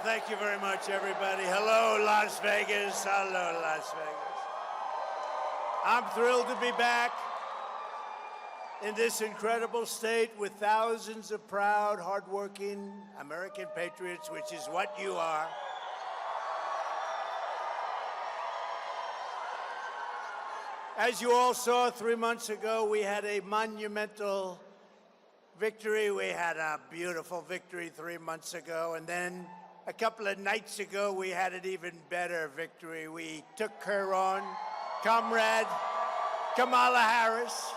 Thank you very much, everybody. Hello, Las Vegas. Hello, Las Vegas. I'm thrilled to be back in this incredible state with thousands of proud, hardworking American patriots, which is what you are. As you all saw 3 months ago, we had a monumental victory. We had a beautiful victory 3 months ago, and then a couple of nights ago, we had an even better victory. We took her on, Comrade Kamala Harris.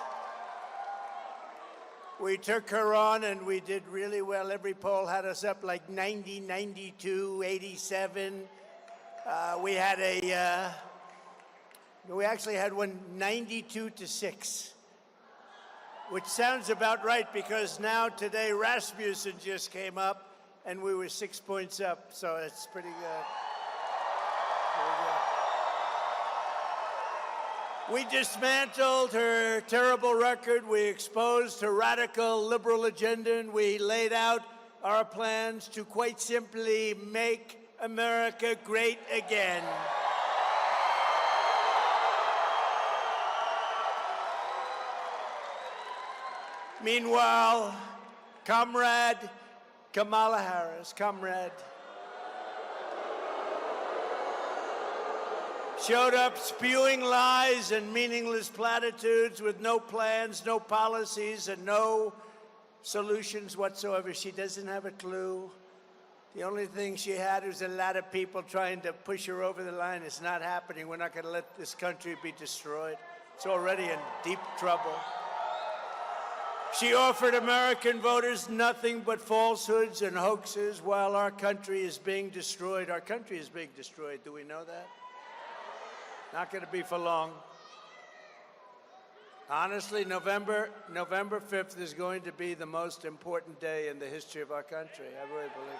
We took her on, and we did really well. Every poll had us up like 90, 92, 87. We actually had one 92-6, which sounds about right because now today Rasmussen just came up, and we were 6 points up, so it's pretty good. We dismantled her terrible record. We exposed her radical liberal agenda, and we laid out our plans to quite simply make America great again. Meanwhile, Comrade Kamala Harris, comrade, showed up spewing lies and meaningless platitudes with no plans, no policies, and no solutions whatsoever. She doesn't have a clue. The only thing she had was a lot of people trying to push her over the line. It's not happening. We're not going to let this country be destroyed. It's already in deep trouble. She offered American voters nothing but falsehoods and hoaxes while our country is being destroyed. Our country is being destroyed. Do we know that? Not going to be for long. Honestly, November 5th is going to be the most important day in the history of our country. I really believe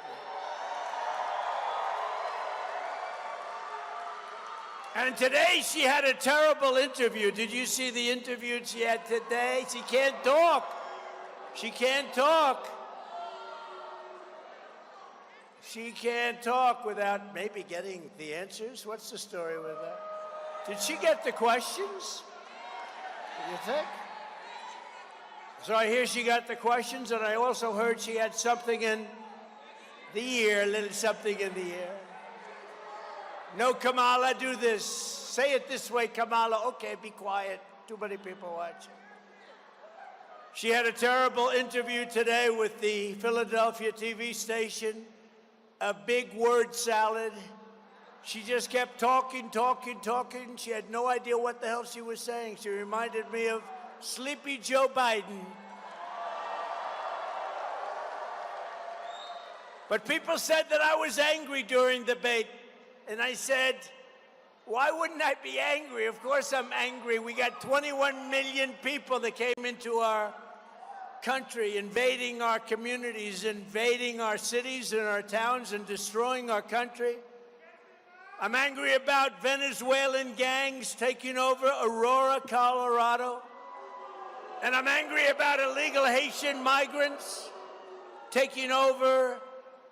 that. And today she had a terrible interview. Did you see the interview she had today? She can't talk. She can't talk. She can't talk without maybe getting the answers. What's the story with that? Did she get the questions? Do you think? So I hear she got the questions, and I also heard she had something in the ear, a little something in the ear. No, Kamala, do this. Say it this way, Kamala. Okay, be quiet. Too many people watching. She had a terrible interview today with the Philadelphia TV station, a big word salad. She just kept talking. She had no idea what the hell she was saying. She reminded me of Sleepy Joe Biden. But people said that I was angry during the debate. And I said, why wouldn't I be angry? Of course I'm angry. We got 21 million people that came into our country, invading our communities, invading our cities and our towns, and destroying our country. I'm angry about Venezuelan gangs taking over Aurora, Colorado. And I'm angry about illegal Haitian migrants taking over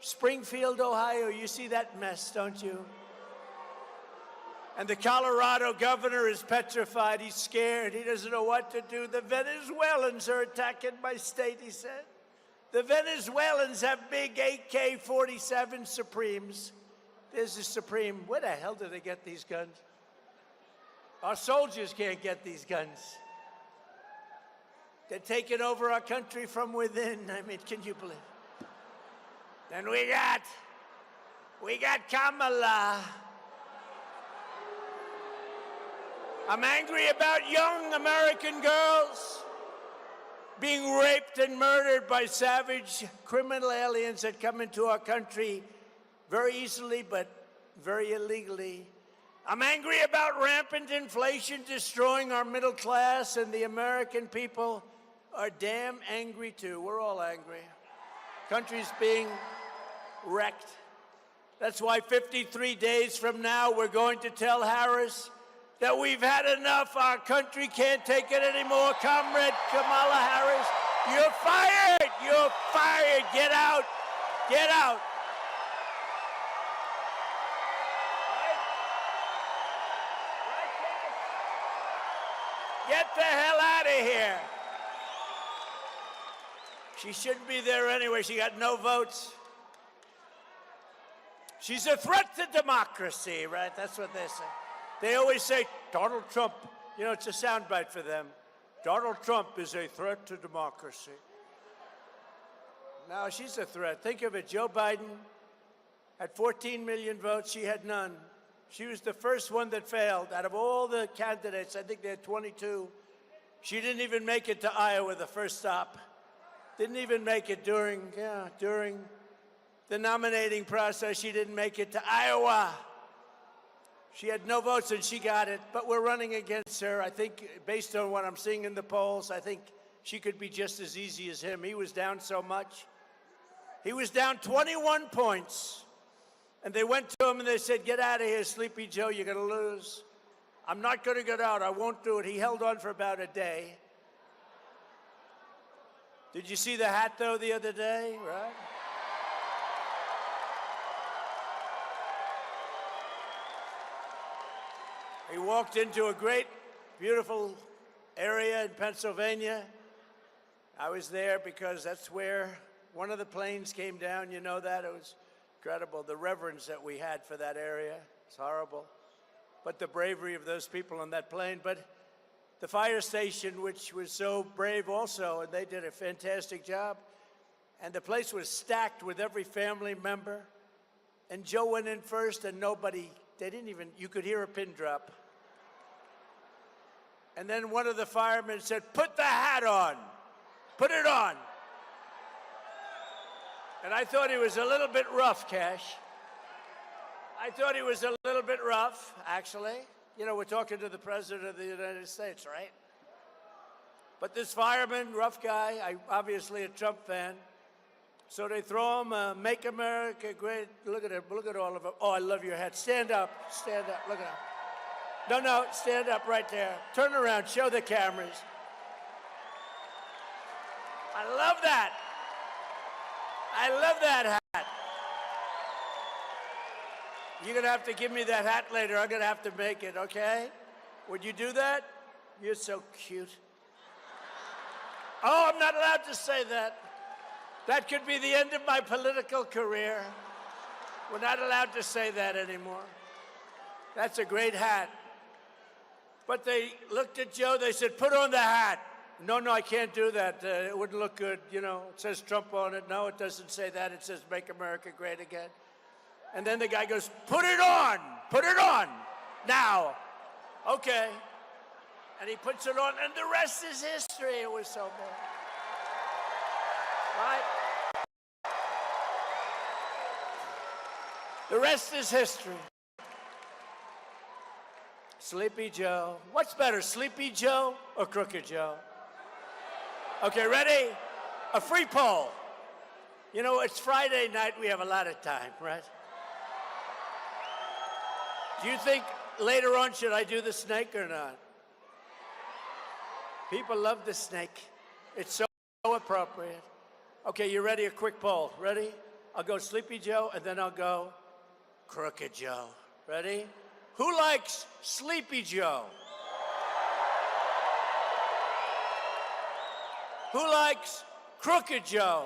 Springfield, Ohio. You see that mess, don't you? And the Colorado governor is petrified. He's scared. He doesn't know what to do. The Venezuelans are attacking my state, he said. The Venezuelans have big AK-47 Supremes. There's a Supreme. Where the hell do they get these guns? Our soldiers can't get these guns. They're taking over our country from within. I mean, can you believe it? Then we got Kamala. I'm angry about young American girls being raped and murdered by savage criminal aliens that come into our country very easily but very illegally. I'm angry about rampant inflation destroying our middle class, and the American people are damn angry too. We're all angry. Country's being wrecked. That's why 53 days from now we're going to tell Harris that we've had enough. Our country can't take it anymore. Comrade Kamala Harris, you're fired. You're fired. Get out. Get out. Get the hell out of here. She shouldn't be there anyway. She got no votes. She's a threat to democracy, right? That's what they say. They always say, Donald Trump, you know, it's a soundbite for them. Donald Trump is a threat to democracy. No, she's a threat. Think of it. Joe Biden had 14 million votes. She had none. She was the first one that failed. Out of all the candidates, I think they had 22. She didn't even make it to Iowa, the first stop. Didn't even make it during the nominating process. She didn't make it to Iowa. She had no votes, and she got it. But we're running against her. I think, based on what I'm seeing in the polls, I think she could be just as easy as him. He was down so much. He was down 21 points. And they went to him and they said, get out of here, Sleepy Joe, you're going to lose. I'm not going to get out. I won't do it. He held on for about a day. Did you see the hat, though, the other day? Right? He walked into a great, beautiful area in Pennsylvania. I was there because that's where one of the planes came down. You know that? It was incredible. The reverence that we had for that area. It's horrible. But the bravery of those people on that plane. But the fire station, which was so brave also, and they did a fantastic job. And the place was stacked with every family member. And Joe went in first, and nobody, they didn't even, you could hear a pin drop. And then one of the firemen said, put the hat on. Put it on. And I thought he was a little bit rough, Cash. I thought he was a little bit rough, actually. You know, we're talking to the President of the United States, right? But this fireman, rough guy, obviously a Trump fan. So they throw him a Make America Great. Look at him. Look at all of them. Oh, I love your hat. Stand up. Stand up. Look at him. No, no, stand up right there. Turn around. Show the cameras. I love that. I love that hat. You're going to have to give me that hat later. I'm going to have to make it, okay? Would you do that? You're so cute. Oh, I'm not allowed to say that. That could be the end of my political career. We're not allowed to say that anymore. That's a great hat. But they looked at Joe. They said, put on the hat. No, no, I can't do that. It wouldn't look good. You know, it says Trump on it. No, it doesn't say that. It says Make America Great Again. And then the guy goes, put it on. Put it on. Now. Okay. And he puts it on, and the rest is history. It was so bad. Right? The rest is history. Sleepy Joe. What's better, Sleepy Joe or Crooked Joe? Okay, ready? A free poll. You know, it's Friday night. We have a lot of time, right? Do you think later on should I do the snake or not? People love the snake. It's so appropriate. Okay, you ready? A quick poll. Ready? I'll go Sleepy Joe, and then I'll go Crooked Joe. Ready? Who likes Sleepy Joe? Who likes Crooked Joe?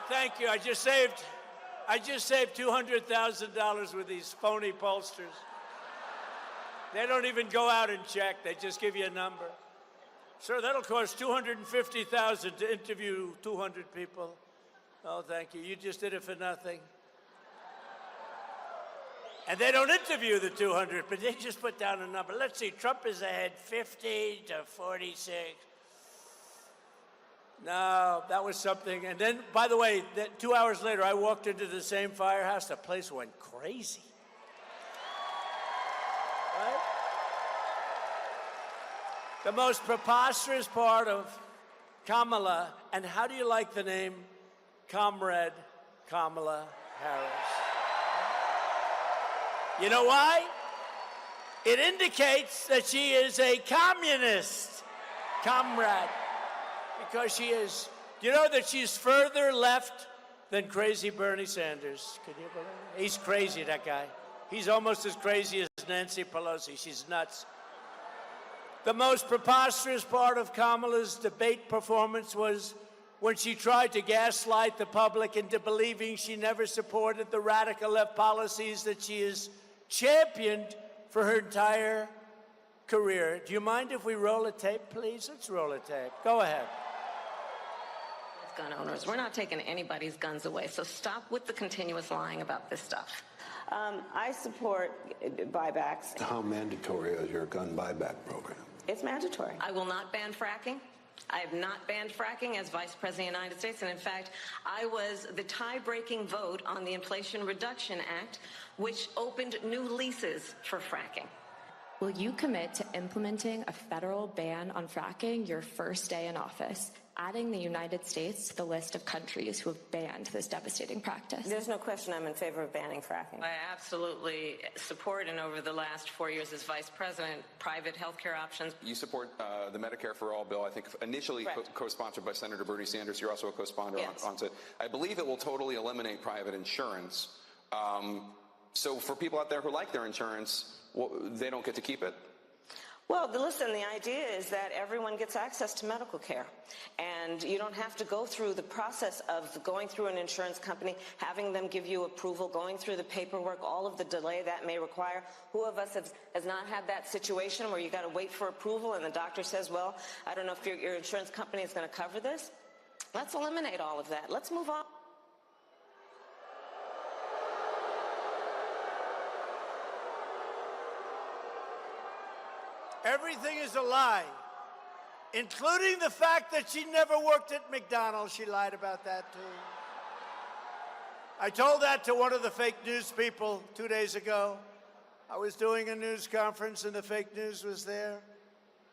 Thank you. I just saved $200,000 with these phony pollsters. They don't even go out and check. They just give you a number. Sir, that'll cost $250,000 to interview 200 people. Oh, thank you. You just did it for nothing. And they don't interview the 200, but they just put down a number. Let's see. Trump is ahead 50 to 46. No, that was something. And then, by the way, 2 hours later, I walked into the same firehouse. The place went crazy. Right? The most preposterous part of Kamala, and how do you like the name Comrade Kamala Harris? You know why? It indicates that she is a communist, comrade, because she is. Do you know that she's further left than crazy Bernie Sanders? Can you believe it? He's crazy, that guy. He's almost as crazy as Nancy Pelosi. She's nuts. The most preposterous part of Kamala's debate performance was when she tried to gaslight the public into believing she never supported the radical left policies that she has championed for her entire career. Do you mind if we roll a tape, please? Let's roll a tape. Go ahead. Gun owners, we're not taking anybody's guns away, so stop with the continuous lying about this stuff. I support buybacks. How mandatory is your gun buyback program? It's mandatory. I will not ban fracking. I have not banned fracking as Vice President of the United States, and in fact, I was the tie-breaking vote on the Inflation Reduction Act, which opened new leases for fracking. Will you commit to implementing a federal ban on fracking your first day in office, adding the United States to the list of countries who have banned this devastating practice? There's no question I'm in favor of banning fracking. I absolutely support, and over the last 4 years as Vice President, private health care options. You support the Medicare for All bill, I think initially co-sponsored by Senator Bernie Sanders. You're also a co-sponsor on it. I believe it will totally eliminate private insurance. So for people out there who like their insurance, they don't get to keep it? Well, listen, the idea is that everyone gets access to medical care, and you don't have to go through the process of going through an insurance company, having them give you approval, going through the paperwork, all of the delay that may require. Who of us has not had that situation where you got to wait for approval and the doctor says, well, I don't know if your insurance company is going to cover this? Let's eliminate all of that. Let's move on. Everything is a lie, including the fact that she never worked at McDonald's. She lied about that, too. I told that to one of the fake news people 2 days ago. I was doing a news conference, and the fake news was there.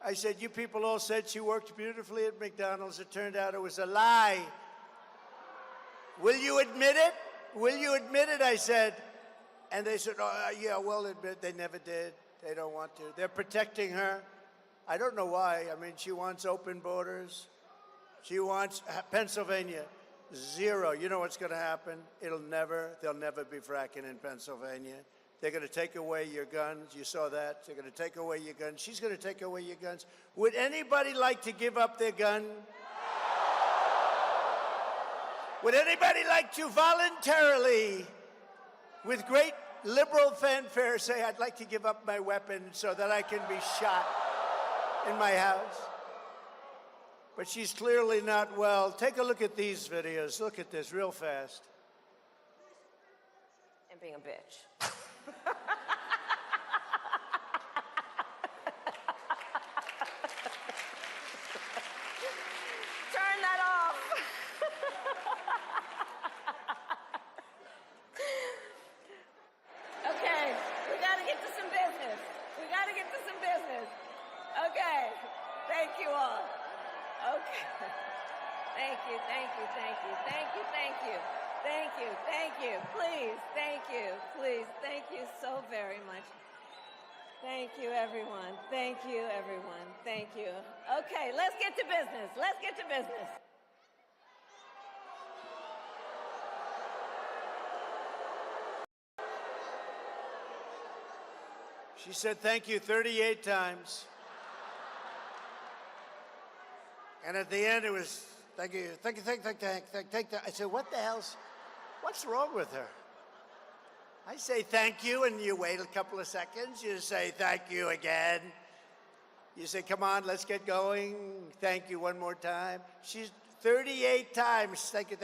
I said, you people all said she worked beautifully at McDonald's. It turned out it was a lie. Will you admit it? Will you admit it, I said. And they said, oh, yeah, we'll admit they never did. They don't want to. They're protecting her. I don't know why. I mean, she wants open borders. She wants Pennsylvania, zero. You know what's going to happen? They'll never be fracking in Pennsylvania. They're going to take away your guns. You saw that. They're going to take away your guns. She's going to take away your guns. Would anybody like to give up their gun? Would anybody like to voluntarily, with great liberal fanfare, say, I'd like to give up my weapon so that I can be shot in my house? But she's clearly not well. Take a look at these videos. Look at this real fast. And being a bitch. Turn that off. Okay, we got to get to some business. Okay, thank you all. Okay. Thank you. Please, thank you so very much. Thank you, everyone. Thank you. Okay, let's get to business. She said thank you 38 times. And at the end, it was, thank you. I said, what's wrong with her? I say thank you, and you wait a couple of seconds. You say thank you again. You say, come on, let's get going. Thank you one more time. She's 38 times. Thank you.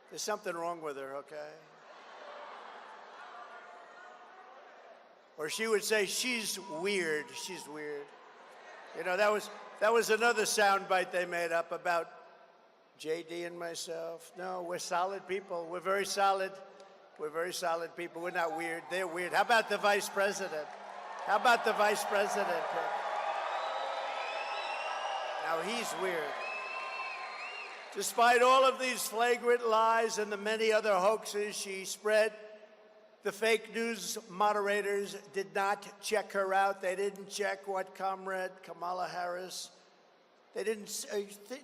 There's something wrong with her, okay? Or she would say, she's weird. You know, that was another soundbite they made up about JD and myself. No, we're solid people. We're very solid people. We're not weird. They're weird. How about the vice president? Now, he's weird. Despite all of these flagrant lies and the many other hoaxes she spread, The fake news moderators did not check her out. They didn't check what Comrade Kamala Harris, they didn't,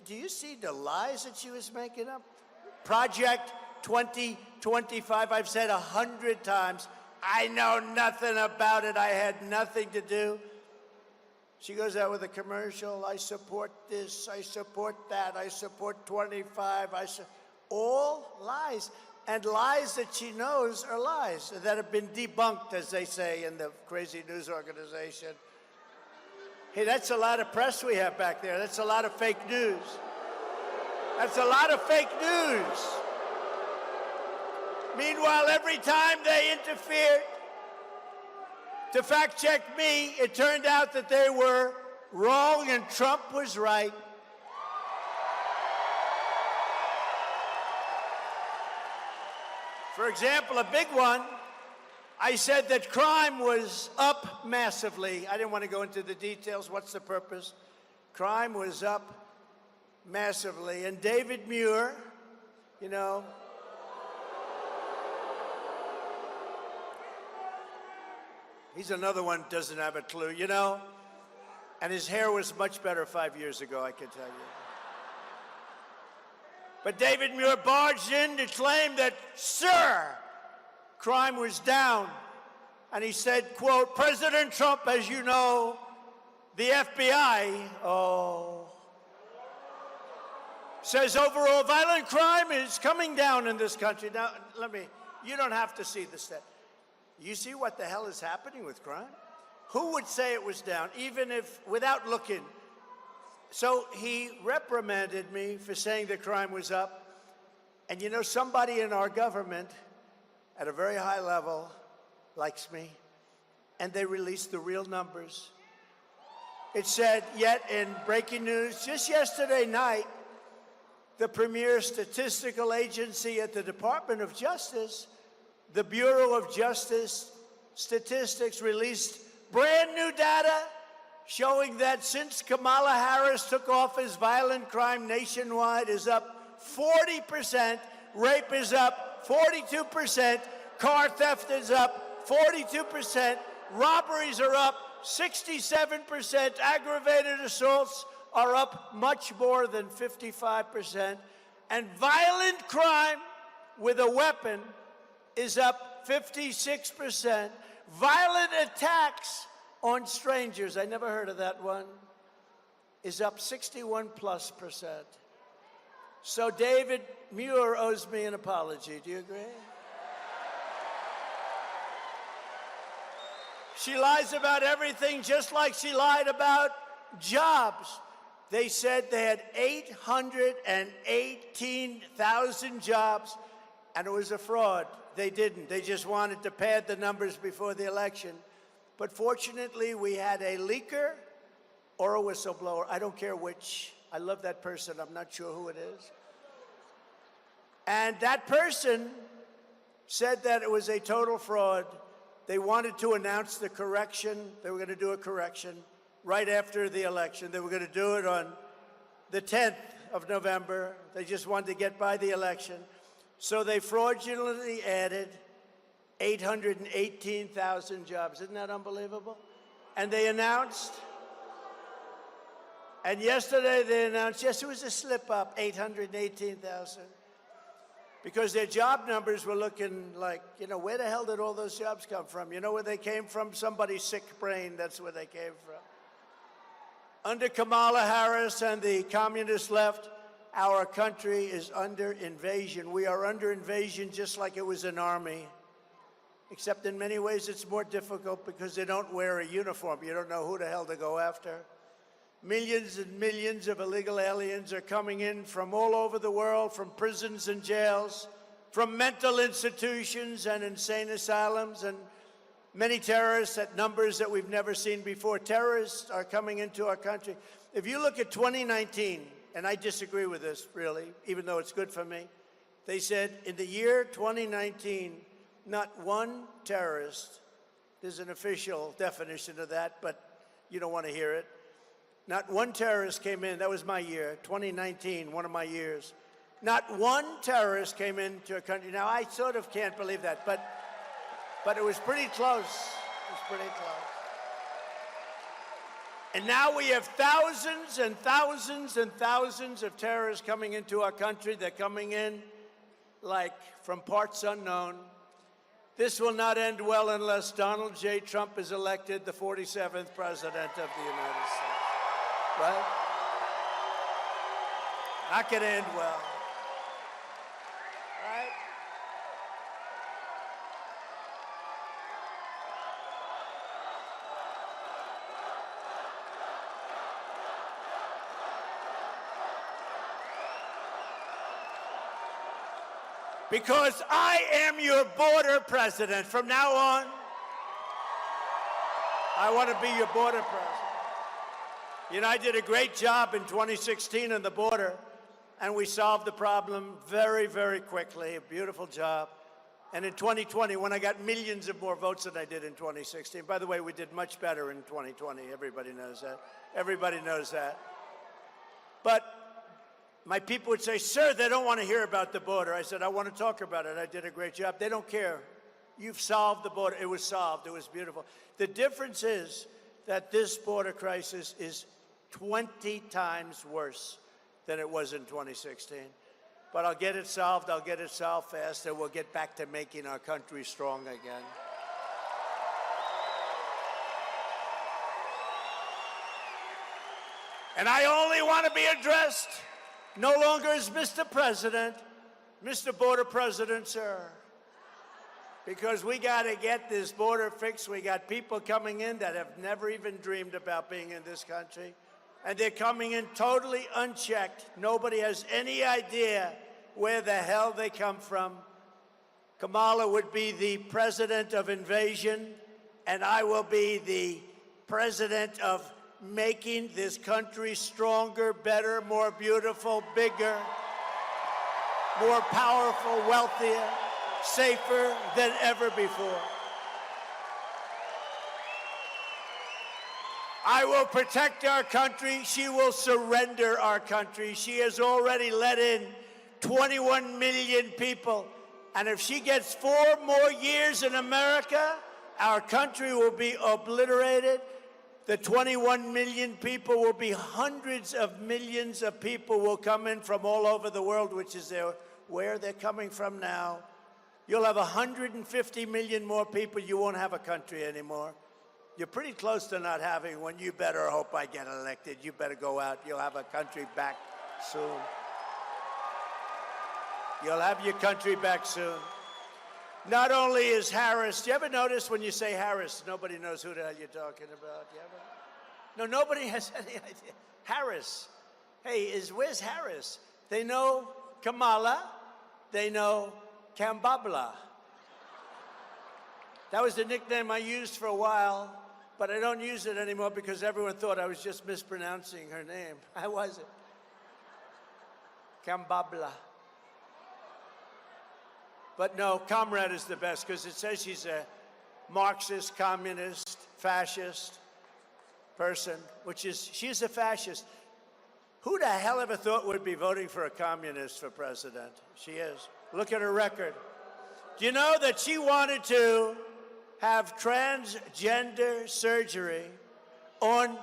do you see the lies that she was making up? Project 2025, I've said 100 times, I know nothing about it. I had nothing to do. She goes out with a commercial. I support this. I support that. I support 25. All lies. And lies that she knows are lies that have been debunked, as they say in the crazy news organization. Hey, that's a lot of press we have back there. That's a lot of fake news. That's a lot of fake news. Meanwhile, every time they interfered to fact check me, it turned out that they were wrong and Trump was right. For example, a big one, I said that crime was up massively. I didn't want to go into the details. What's the purpose? Crime was up massively. And David Muir, you know, he's another one who doesn't have a clue, you know? And his hair was much better 5 years ago, I can tell you. But David Muir barged in to claim that, sir, crime was down. And he said, quote, President Trump, as you know, the FBI, says overall violent crime is coming down in this country. Now, you don't have to see the stat. You see what the hell is happening with crime? Who would say it was down, even if, without looking? So he reprimanded me for saying that crime was up. And you know, somebody in our government at a very high level likes me. And they released the real numbers. It said, yet in breaking news, just yesterday night, the premier statistical agency at the Department of Justice, the Bureau of Justice Statistics, released brand new data showing that since Kamala Harris took office, violent crime nationwide is up 40%, rape is up 42%, car theft is up 42%, robberies are up 67%, aggravated assaults are up much more than 55%, and violent crime with a weapon is up 56%. Violent attacks on strangers, I never heard of that one, is up 61+%. So David Muir owes me an apology. Do you agree? She lies about everything, just like she lied about jobs. They said they had 818,000 jobs, and it was a fraud. They didn't. They just wanted to pad the numbers before the election. But fortunately, we had a leaker or a whistleblower. I don't care which. I love that person. I'm not sure who it is. And that person said that it was a total fraud. They wanted to announce the correction. They were going to do a correction right after the election. They were going to do it on the 10th of November. They just wanted to get by the election. So they fraudulently added 818,000 jobs. Isn't that unbelievable? And they announced, and yesterday they announced, yes, it was a slip up, 818,000. Because their job numbers were looking like, you know, where the hell did all those jobs come from? You know where they came from? Somebody's sick brain, that's where they came from. Under Kamala Harris and the communist left, our country is under invasion. We are under invasion just like it was an army. Except in many ways it's more difficult because they don't wear a uniform. You don't know who the hell to go after. Millions and millions of illegal aliens are coming in from all over the world, from prisons and jails, from mental institutions and insane asylums, and many terrorists at numbers that we've never seen before. Terrorists are coming into our country. If you look at 2019, and I disagree with this, really, even though it's good for me, they said in the year 2019, not one terrorist, there's an official definition of that, but you don't want to hear it. Not one terrorist came in. That was my year, 2019, one of my years. Not one terrorist came into a country. Now, I sort of can't believe that, but But it was pretty close. It was pretty close. And now we have thousands and thousands and thousands of terrorists coming into our country. They're coming in like from parts unknown. This will not end well unless Donald J. Trump is elected the 47th president of the United States. Right? Not going to end well. Right? Because I am your border president. From now on, I want to be your border president. You know, I did a great job in 2016 on the border, and we solved the problem very, very quickly. A beautiful job. And in 2020, when I got millions of more votes than I did in 2016, by the way, we did much better in 2020. Everybody knows that. Everybody knows that. But my people would say, sir, they don't want to hear about the border. I said, I want to talk about it. I did a great job. They don't care. You've solved the border. It was solved. It was beautiful. The difference is that this border crisis is 20 times worse than it was in 2016. But I'll get it solved. I'll get it solved fast, and we'll get back to making our country strong again. And I only want to be addressed no longer as Mr. President, Mr. Border President, sir. Because we got to get this border fixed. We got people coming in that have never even dreamed about being in this country. And they're coming in totally unchecked. Nobody has any idea where the hell they come from. Kamala would be the president of invasion, and I will be the president of making this country stronger, better, more beautiful, bigger, more powerful, wealthier, safer than ever before. I will protect our country. She will surrender our country. She has already let in 21 million people. And if she gets 4 more years in America, our country will be obliterated. The 21 million people will be hundreds of millions of people will come in from all over the world, which is where they're coming from now. You'll have 150 million more people. You won't have a country anymore. You're pretty close to not having one. You better hope I get elected. You better go out. You'll have a country back soon. You'll have your country back soon. Not only is Harris, do you ever notice when you say Harris, nobody knows who the hell you're talking about? You ever? No, nobody has any idea. Harris. Hey, where's Harris? They know Kamala. They know Kambabla. That was the nickname I used for a while, but I don't use it anymore because everyone thought I was just mispronouncing her name. I wasn't. Kambabla. But no, Comrade is the best because it says she's a Marxist, communist, fascist person, she's a fascist. Who the hell ever thought would be voting for a communist for president? She is. Look at her record. Do you know that she wanted to have transgender surgery on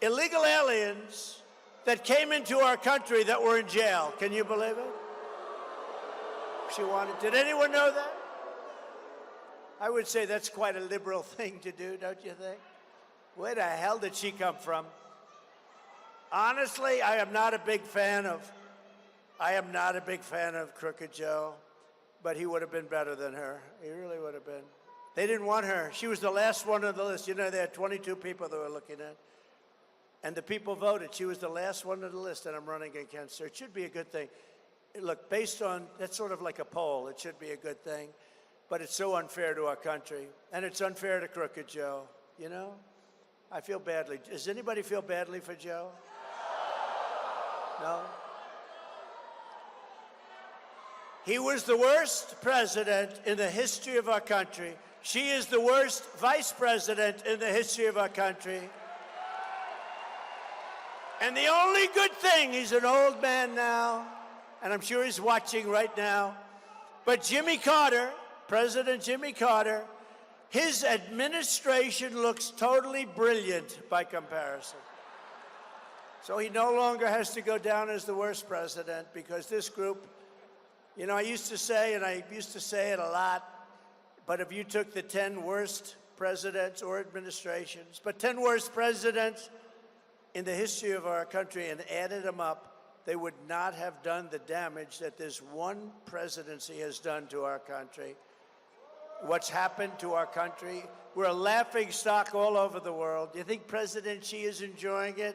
illegal aliens that came into our country that were in jail? Can you believe it? She wanted. Did anyone know that? I would say that's quite a liberal thing to do, don't you think? Where the hell did she come from? Honestly, I am not a big fan of Crooked Joe, but he would have been better than her. He really would have been. They didn't want her. She was the last one on the list. You know, they had 22 people they were looking at. And the people voted. She was the last one on the list, and I'm running against her. It should be a good thing. Look, based on, that's sort of like a poll. It should be a good thing. But it's so unfair to our country. And it's unfair to Crooked Joe, you know? I feel badly. Does anybody feel badly for Joe? No? He was the worst president in the history of our country. She is the worst vice president in the history of our country. And the only good thing, he's an old man now, and I'm sure he's watching right now, but Jimmy Carter, President Jimmy Carter, His administration looks totally brilliant by comparison. So he no longer has to go down as the worst president because this group, you know, I used to say, and I used to say it a lot, but if you took the 10 worst presidents or administrations, but 10 worst presidents in the history of our country and added them up, they would not have done the damage that this one presidency has done to our country. What's happened to our country, we're a laughing stock all over the world. You think President Xi is enjoying it?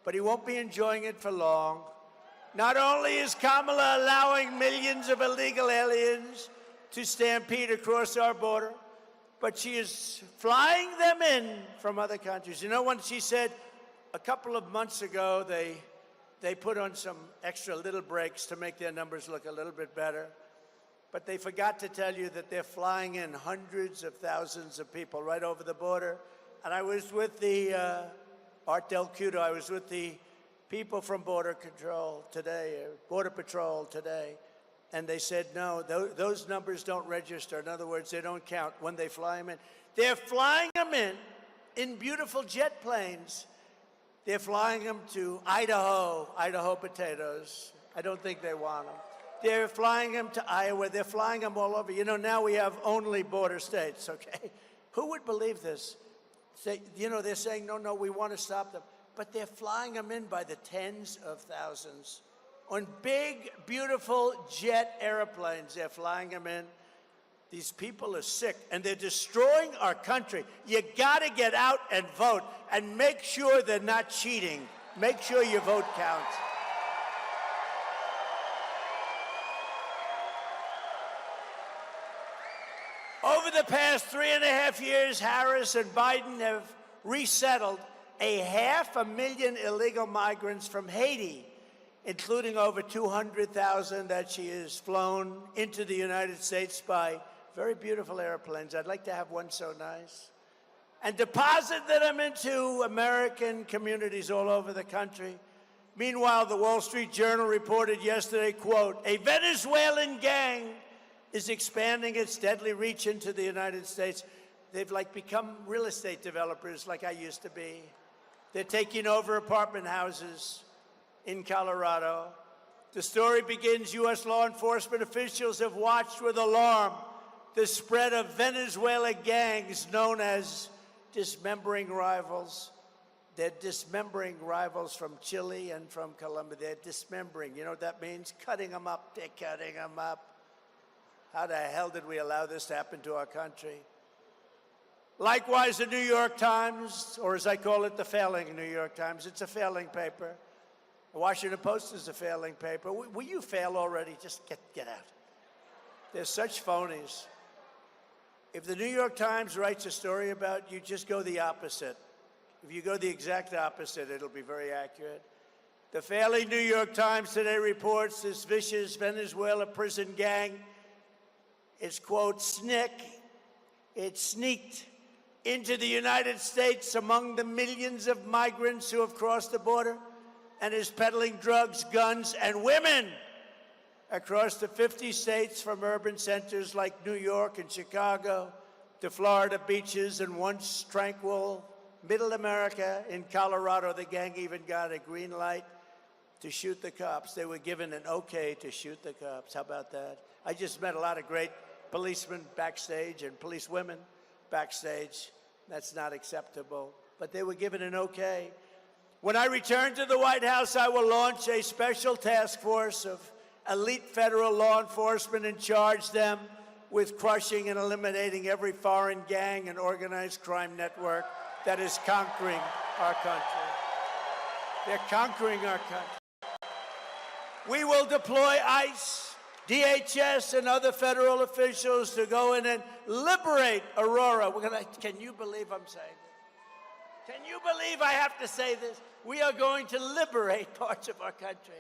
But he won't be enjoying it for long. Not only is Kamala allowing millions of illegal aliens to stampede across our border, but she is flying them in from other countries. You know, when she said a couple of months ago they put on some extra little brakes to make their numbers look a little bit better, but they forgot to tell you that they're flying in hundreds of thousands of people right over the border. And I was with the Art Del Cudo, I was with the people from Border Patrol today, and they said, no, those numbers don't register. In other words, they don't count when they fly them in. They're flying them in beautiful jet planes. They're flying them to Idaho potatoes. I don't think they want them. They're flying them to Iowa. They're flying them all over. You know, now we have only border states, okay? Who would believe this? You know, they're saying, no, we want to stop them. But they're flying them in by the tens of thousands. On big, beautiful jet airplanes, they're flying them in. These people are sick, and they're destroying our country. You got to get out and vote, and make sure they're not cheating. Make sure your vote counts. Over the past 3.5 years, Harris and Biden have resettled 500,000 illegal migrants from Haiti, including over 200,000 that she has flown into the United States by very beautiful airplanes. I'd like to have one so nice. And deposited them into American communities all over the country. Meanwhile, the Wall Street Journal reported yesterday, quote, a Venezuelan gang is expanding its deadly reach into the United States. They've become real estate developers like I used to be. They're taking over apartment houses in Colorado. The story begins, U.S. law enforcement officials have watched with alarm the spread of Venezuela gangs known as dismembering rivals. They're dismembering rivals from Chile and from Colombia. They're dismembering. You know what that means? Cutting them up. They're cutting them up. How the hell did we allow this to happen to our country? Likewise, the New York Times, or as I call it, the failing New York Times. It's a failing paper. The Washington Post is a failing paper. Will you fail already? Just get out. They're such phonies. If the New York Times writes a story about you, just go the opposite. If you go the exact opposite, it'll be very accurate. The failing New York Times today reports this vicious Venezuela prison gang is, quote, it sneaked into the United States among the millions of migrants who have crossed the border and is peddling drugs, guns, and women across the 50 states from urban centers like New York and Chicago to Florida beaches and once tranquil Middle America in Colorado. The gang even got a green light to shoot the cops. They were given an okay to shoot the cops. How about that? I just met a lot of great policemen backstage and policewomen backstage. That's not acceptable. But they were given an okay. When I return to the White House, I will launch a special task force of elite federal law enforcement and charge them with crushing and eliminating every foreign gang and organized crime network that is conquering our country. They're conquering our country. We will deploy ICE, DHS, and other federal officials to go in and liberate Aurora. Can you believe I'm saying this? Can you believe I have to say this? We are going to liberate parts of our country.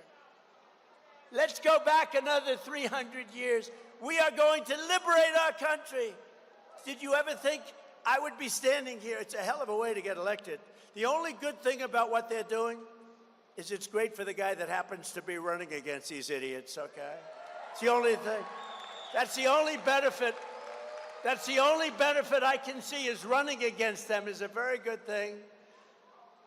Let's go back another 300 years. We are going to liberate our country. Did you ever think I would be standing here? It's a hell of a way to get elected. The only good thing about what they're doing is it's great for the guy that happens to be running against these idiots, okay? It's the only thing. That's the only benefit That's the only benefit I can see, is running against them is a very good thing.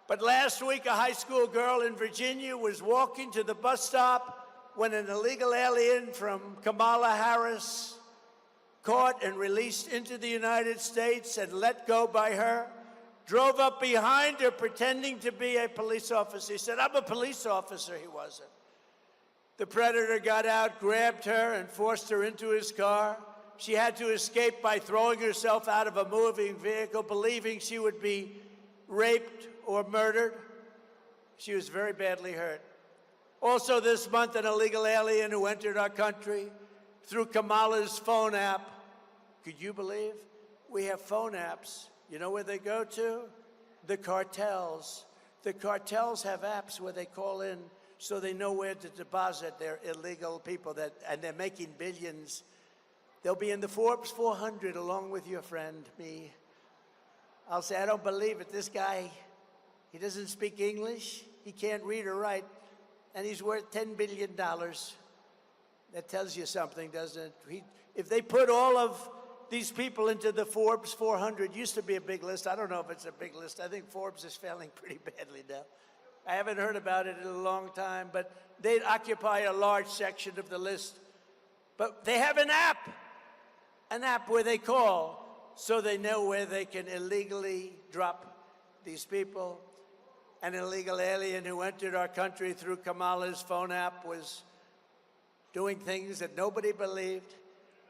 But last week, a high school girl in Virginia was walking to the bus stop when an illegal alien from Kamala Harris, caught and released into the United States and let go by her, drove up behind her pretending to be a police officer. He said, "I'm a police officer." He wasn't. The predator got out, grabbed her, and forced her into his car. She had to escape by throwing herself out of a moving vehicle, believing she would be raped or murdered. She was very badly hurt. Also this month, an illegal alien who entered our country through Kamala's phone app. Could you believe? We have phone apps. You know where they go to? The cartels. The cartels have apps where they call in so they know where to deposit their illegal people, and they're making billions. They'll be in the Forbes 400 along with your friend, me. I'll say, "I don't believe it. This guy, he doesn't speak English. He can't read or write, and he's worth $10 billion. That tells you something, doesn't it? If they put all of these people into the Forbes 400, used to be a big list. I don't know if it's a big list. I think Forbes is failing pretty badly now. I haven't heard about it in a long time, but they'd occupy a large section of the list. But they have an app where they call so they know where they can illegally drop these people. An illegal alien who entered our country through Kamala's phone app was doing things that nobody believed.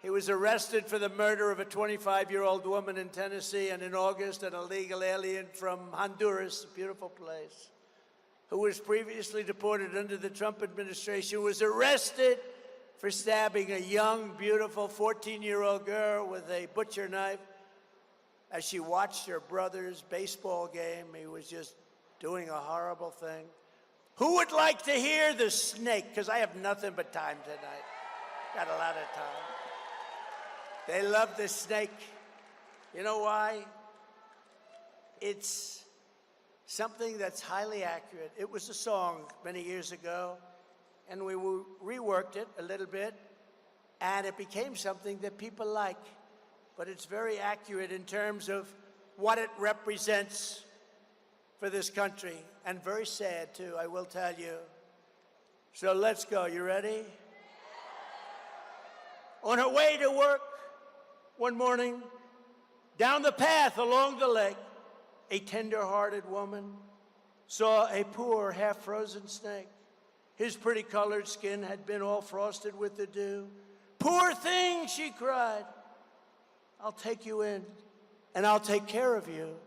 He was arrested for the murder of a 25-year-old woman in Tennessee, and in August, an illegal alien from Honduras, a beautiful place, who was previously deported under the Trump administration, was arrested for stabbing a young, beautiful 14-year-old girl with a butcher knife as she watched her brother's baseball game. He was just doing a horrible thing. Who would like to hear the snake? Because I have nothing but time tonight. Got a lot of time. They love the snake. You know why? It's something that's highly accurate. It was a song many years ago, and we reworked it a little bit, and it became something that people like. But it's very accurate in terms of what it represents for this country, and very sad, too, I will tell you. So let's go. You ready? On her way to work one morning, down the path along the lake, a tender-hearted woman saw a poor, half-frozen snake. His pretty colored skin had been all frosted with the dew. "Poor thing," she cried. "I'll take you in, and I'll take care of you.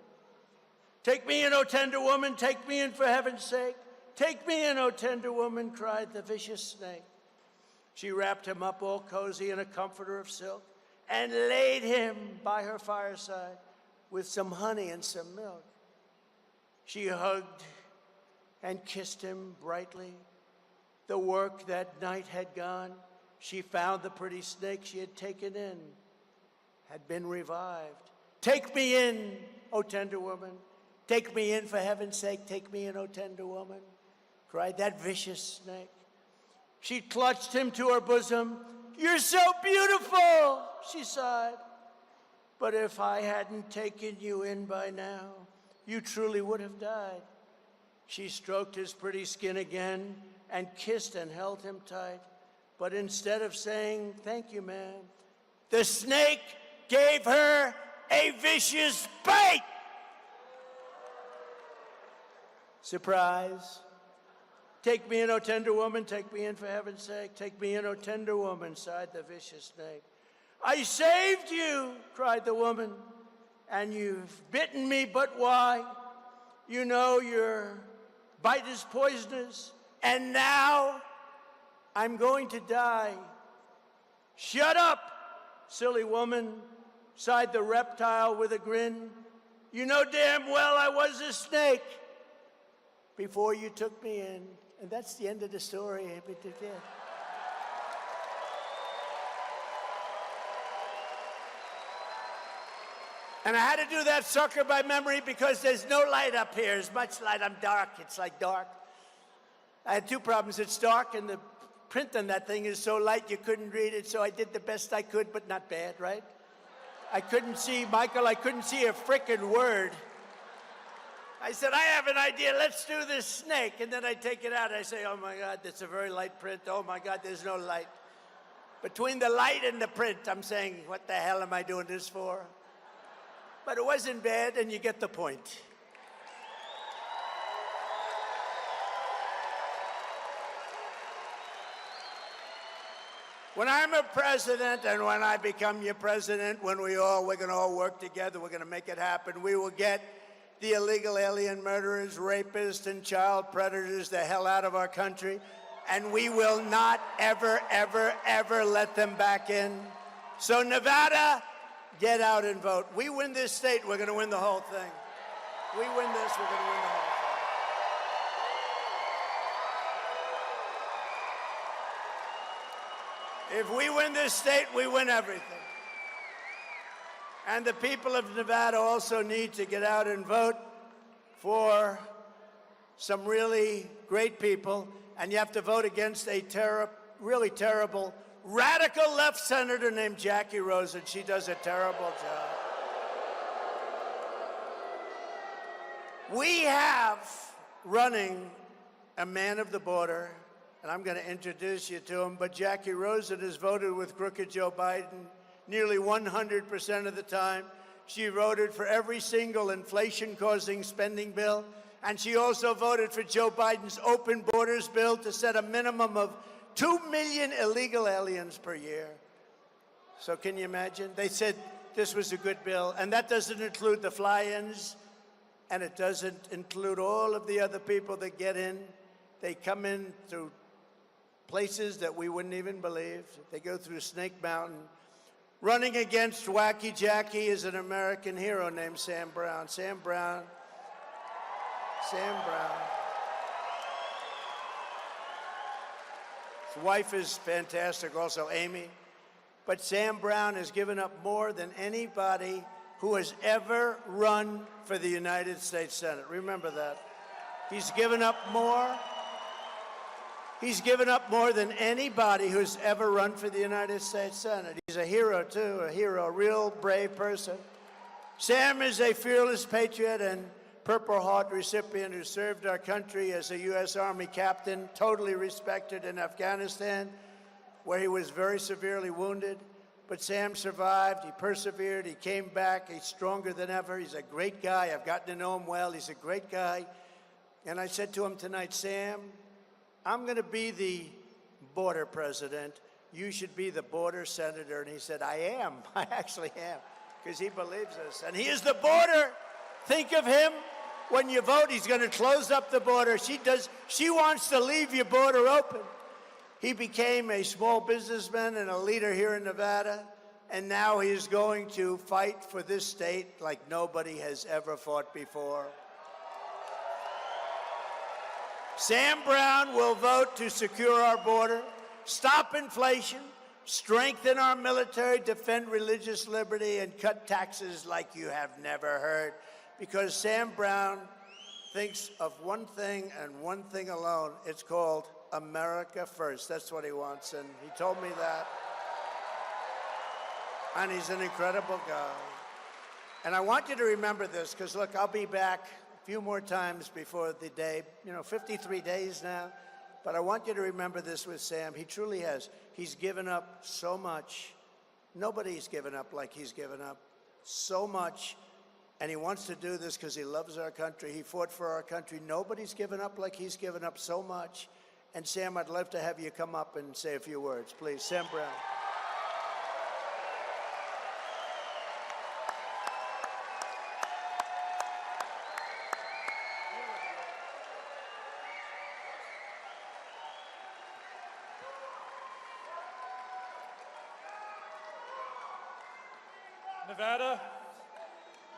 Take me in, O tender woman, take me in for heaven's sake. Take me in, O tender woman," cried the vicious snake. She wrapped him up all cozy in a comforter of silk and laid him by her fireside with some honey and some milk. She hugged and kissed him brightly. The work that night had gone. She found the pretty snake she had taken in had been revived. "Take me in, O tender woman. Take me in for heaven's sake. Take me in, O tender woman," cried that vicious snake. She clutched him to her bosom. "You're so beautiful," she sighed. "But if I hadn't taken you in by now, you truly would have died." She stroked his pretty skin again and kissed and held him tight. But instead of saying, "Thank you, ma'am," the snake gave her a vicious bite. Surprise. "Take me in, O tender woman, take me in for heaven's sake. Take me in, O tender woman," sighed the vicious snake. "I saved you," cried the woman, "and you've bitten me, but why? You know your bite is poisonous, and now I'm going to die." "Shut up, silly woman," sighed the reptile with a grin. "You know damn well I was a snake before you took me in." And that's the end of the story. And I had to do that sucker by memory because there's no light up here. As much light, I'm dark. It's like dark. I had two problems. It's dark, and the print on that thing is so light you couldn't read it, so I did the best I could, but not bad, right? I couldn't see, Michael, I couldn't see a frickin' word. I said, I have an idea, let's do this snake. And then I take it out, I say, oh my God, that's a very light print. Oh my God, there's no light. Between the light and the print, I'm saying, what the hell am I doing this for? But it wasn't bad, and you get the point. When I'm a president and when I become your president, when we're going to all work together, we're going to make it happen. We will get the illegal alien murderers, rapists, and child predators the hell out of our country. And we will not ever, ever, ever let them back in. So Nevada, get out and vote. We win this state, we're going to win the whole thing. We win this, we're going to win the whole thing. If we win this state, we win everything. And the people of Nevada also need to get out and vote for some really great people. And you have to vote against a really terrible, radical left senator named Jackie Rosen. She does a terrible job. We have running a man of the border, and I'm going to introduce you to him, but Jackie Rosen has voted with crooked Joe Biden nearly 100% of the time. She voted for every single inflation-causing spending bill, and she also voted for Joe Biden's open borders bill to set a minimum of 2 million illegal aliens per year. So can you imagine? They said this was a good bill, and that doesn't include the fly-ins, and it doesn't include all of the other people that get in. They come in through places that we wouldn't even believe. They go through Snake Mountain. Running against Wacky Jackie is an American hero named Sam Brown. Sam Brown. His wife is fantastic, also Amy. But Sam Brown has given up more than anybody who has ever run for the United States Senate. Remember that. He's given up more. He's given up more than anybody who's ever run for the United States Senate. He's a hero, too, a real brave person. Sam is a fearless patriot and Purple Heart recipient who served our country as a U.S. Army captain, totally respected in Afghanistan, where he was very severely wounded. But Sam survived, he persevered, he came back, he's stronger than ever. He's a great guy. I've gotten to know him well. He's a great guy. And I said to him tonight, Sam, I'm going to be the border president. You should be the border senator. And he said, I am. I actually am, because he believes us. And he is the border. Think of him. When you vote, he's going to close up the border. She wants to leave your border open. He became a small businessman and a leader here in Nevada. And now he is going to fight for this state like nobody has ever fought before. Sam Brown will vote to secure our border, stop inflation, strengthen our military, defend religious liberty, and cut taxes like you have never heard. Because Sam Brown thinks of one thing and one thing alone. It's called America First. That's what he wants, and he told me that. And he's an incredible guy. And I want you to remember this, because look, I'll be back a few more times before the day, 53 days now. But I want you to remember this with Sam. He truly has. He's given up so much. Nobody's given up like he's given up so much. And he wants to do this because he loves our country. He fought for our country. Nobody's given up like he's given up so much. And Sam, I'd love to have you come up and say a few words, please. Sam Brown. Nevada,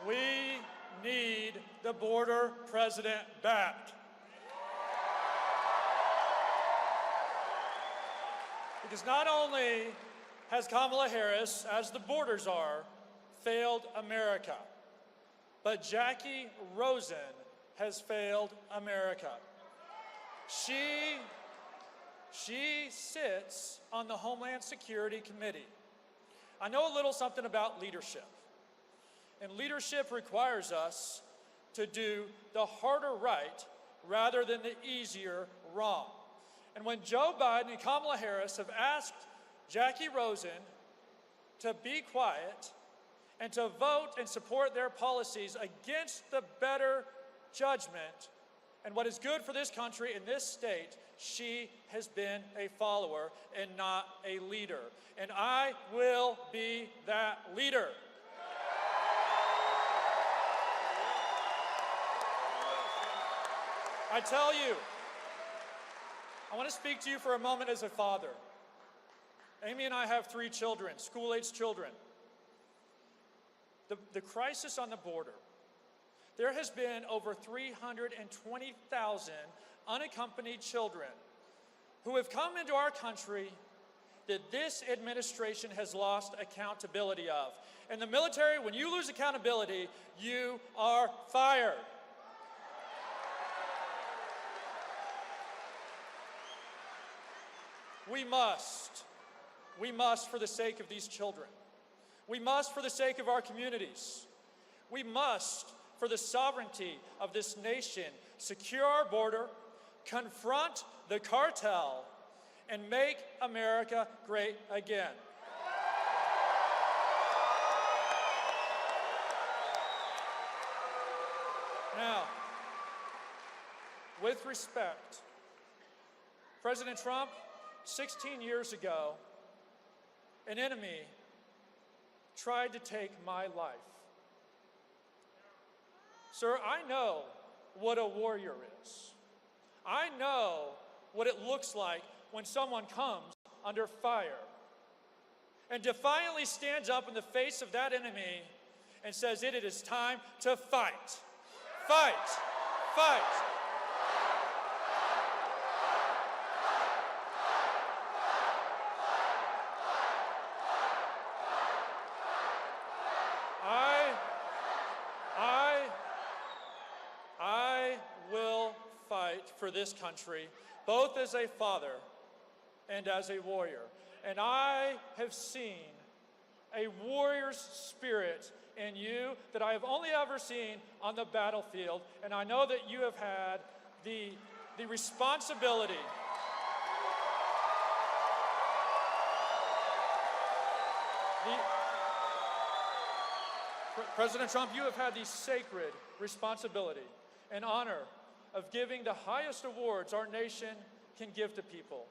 we need the border president back. Because not only has Kamala Harris, as the borders are, failed America, but Jackie Rosen has failed America. She sits on the Homeland Security Committee. I know a little something about leadership. And leadership requires us to do the harder right rather than the easier wrong. And when Joe Biden and Kamala Harris have asked Jackie Rosen to be quiet and to vote and support their policies against the better judgment and what is good for this country and this state, she has been a follower and not a leader. And I will be that leader. I tell you, I want to speak to you for a moment as a father. Amy and I have 3 children, school-aged children. The crisis on the border. There has been over 320,000 unaccompanied children who have come into our country that this administration has lost accountability of. In the military, when you lose accountability, you are fired. We must, for the sake of these children. We must, for the sake of our communities. We must, for the sovereignty of this nation, secure our border, confront the cartel, and make America great again. Now, with respect, President Trump, 16 years ago, an enemy tried to take my life. Sir, I know what a warrior is. I know what it looks like when someone comes under fire and defiantly stands up in the face of that enemy and says, it is time to fight. Fight! Fight! I will fight for this country, both as a father and as a warrior. And I have seen a warrior's spirit in you that I have only ever seen on the battlefield. And I know that you have had the responsibility President Trump, you have had the sacred responsibility and honor of giving the highest awards our nation can give to people.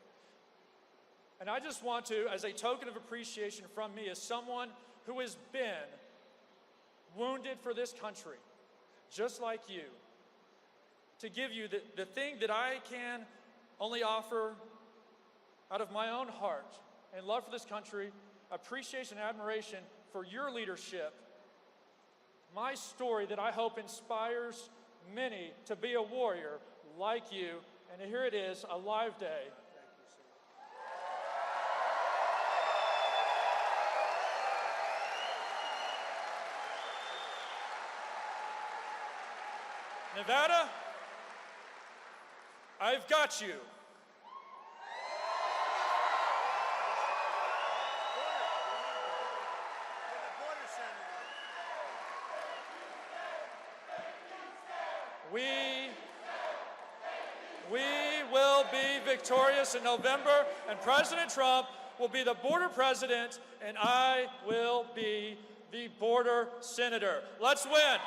And I just want to, as a token of appreciation from me, as someone who has been wounded for this country, just like you, to give you the thing that I can only offer out of my own heart and love for this country, appreciation and admiration for your leadership. My story that I hope inspires many to be a warrior like you. And here it is, a live day. Nevada, I've got you. We will be victorious in November, and President Trump will be the border president, and I will be the border senator. Let's win.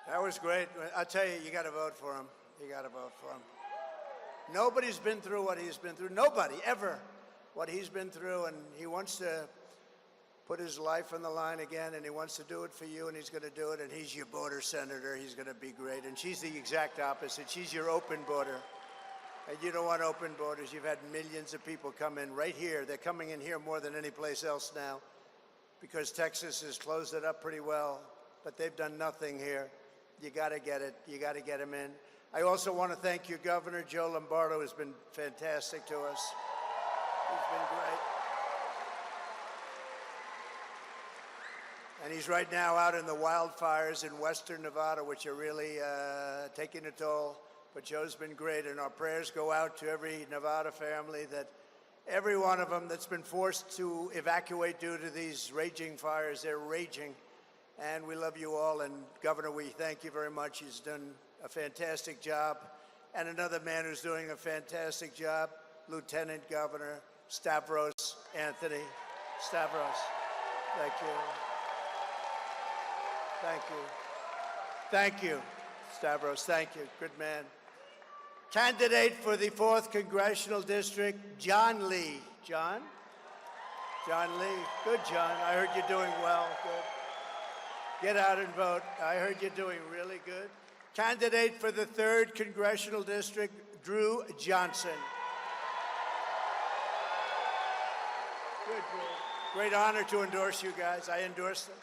That was great. I tell you, you got to vote for him. You got to vote for him. Nobody's been through what he's been through. Nobody ever what he's been through, and he wants to put his life on the line again, and he wants to do it for you, and he's going to do it, and he's your border senator. He's going to be great, and she's the exact opposite. She's your open border, and you don't want open borders. You've had millions of people come in right here. They're coming in here more than any place else now because Texas has closed it up pretty well, but they've done nothing here. You got to get it. You got to get them in. I also want to thank you, Governor. Joe Lombardo has been fantastic to us. He's been great. And he's right now out in the wildfires in western Nevada, which are really taking a toll. But Joe's been great, and our prayers go out to every Nevada family, that every one of them that's been forced to evacuate due to these raging fires. They're raging. And we love you all. And Governor, we thank you very much. He's done a fantastic job. And another man who's doing a fantastic job, Lieutenant Governor Stavros Anthony. Stavros, thank you. Thank you. Thank you, Stavros. Thank you. Good man. Candidate for the 4th Congressional District, John Lee. John? John Lee. Good, John. I heard you're doing well. Good. Get out and vote. I heard you're doing really good. Candidate for the 3rd Congressional District, Drew Johnson. Good, Drew. Great honor to endorse you guys. I endorse them.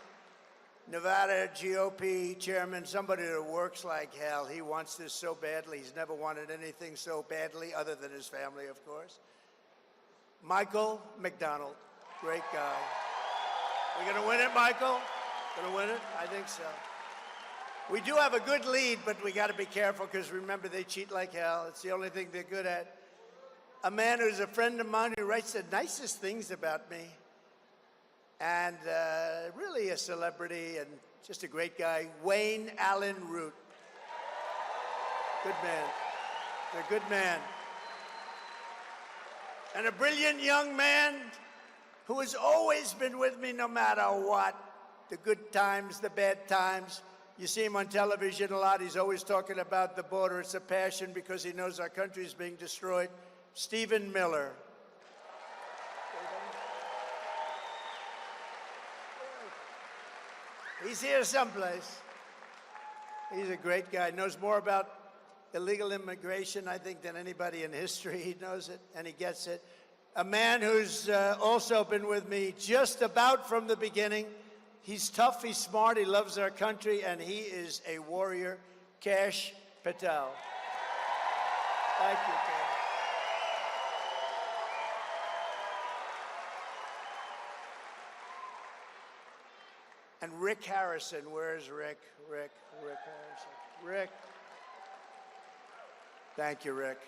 Nevada GOP chairman, somebody that works like hell. He wants this so badly. He's never wanted anything so badly, other than his family, of course. Michael McDonald, great guy. We gonna win it, Michael? Gonna win it? I think so. We do have a good lead, but we got to be careful, because remember, they cheat like hell. It's the only thing they're good at. A man who's a friend of mine who writes the nicest things about me, and really a celebrity and just a great guy, Wayne Allen Root. Good man. They're a good man. And a brilliant young man who has always been with me no matter what, the good times, the bad times. You see him on television a lot. He's always talking about the border. It's a passion, because he knows our country is being destroyed. Stephen Miller. He's here someplace. He's a great guy. Knows more about illegal immigration, I think, than anybody in history. He knows it, and he gets it. A man who's also been with me just about from the beginning. He's tough, he's smart, he loves our country, and he is a warrior, Kash Patel. Thank you, Kash. And Rick Harrison, where's Rick? Rick Harrison. Rick. Thank you, Rick.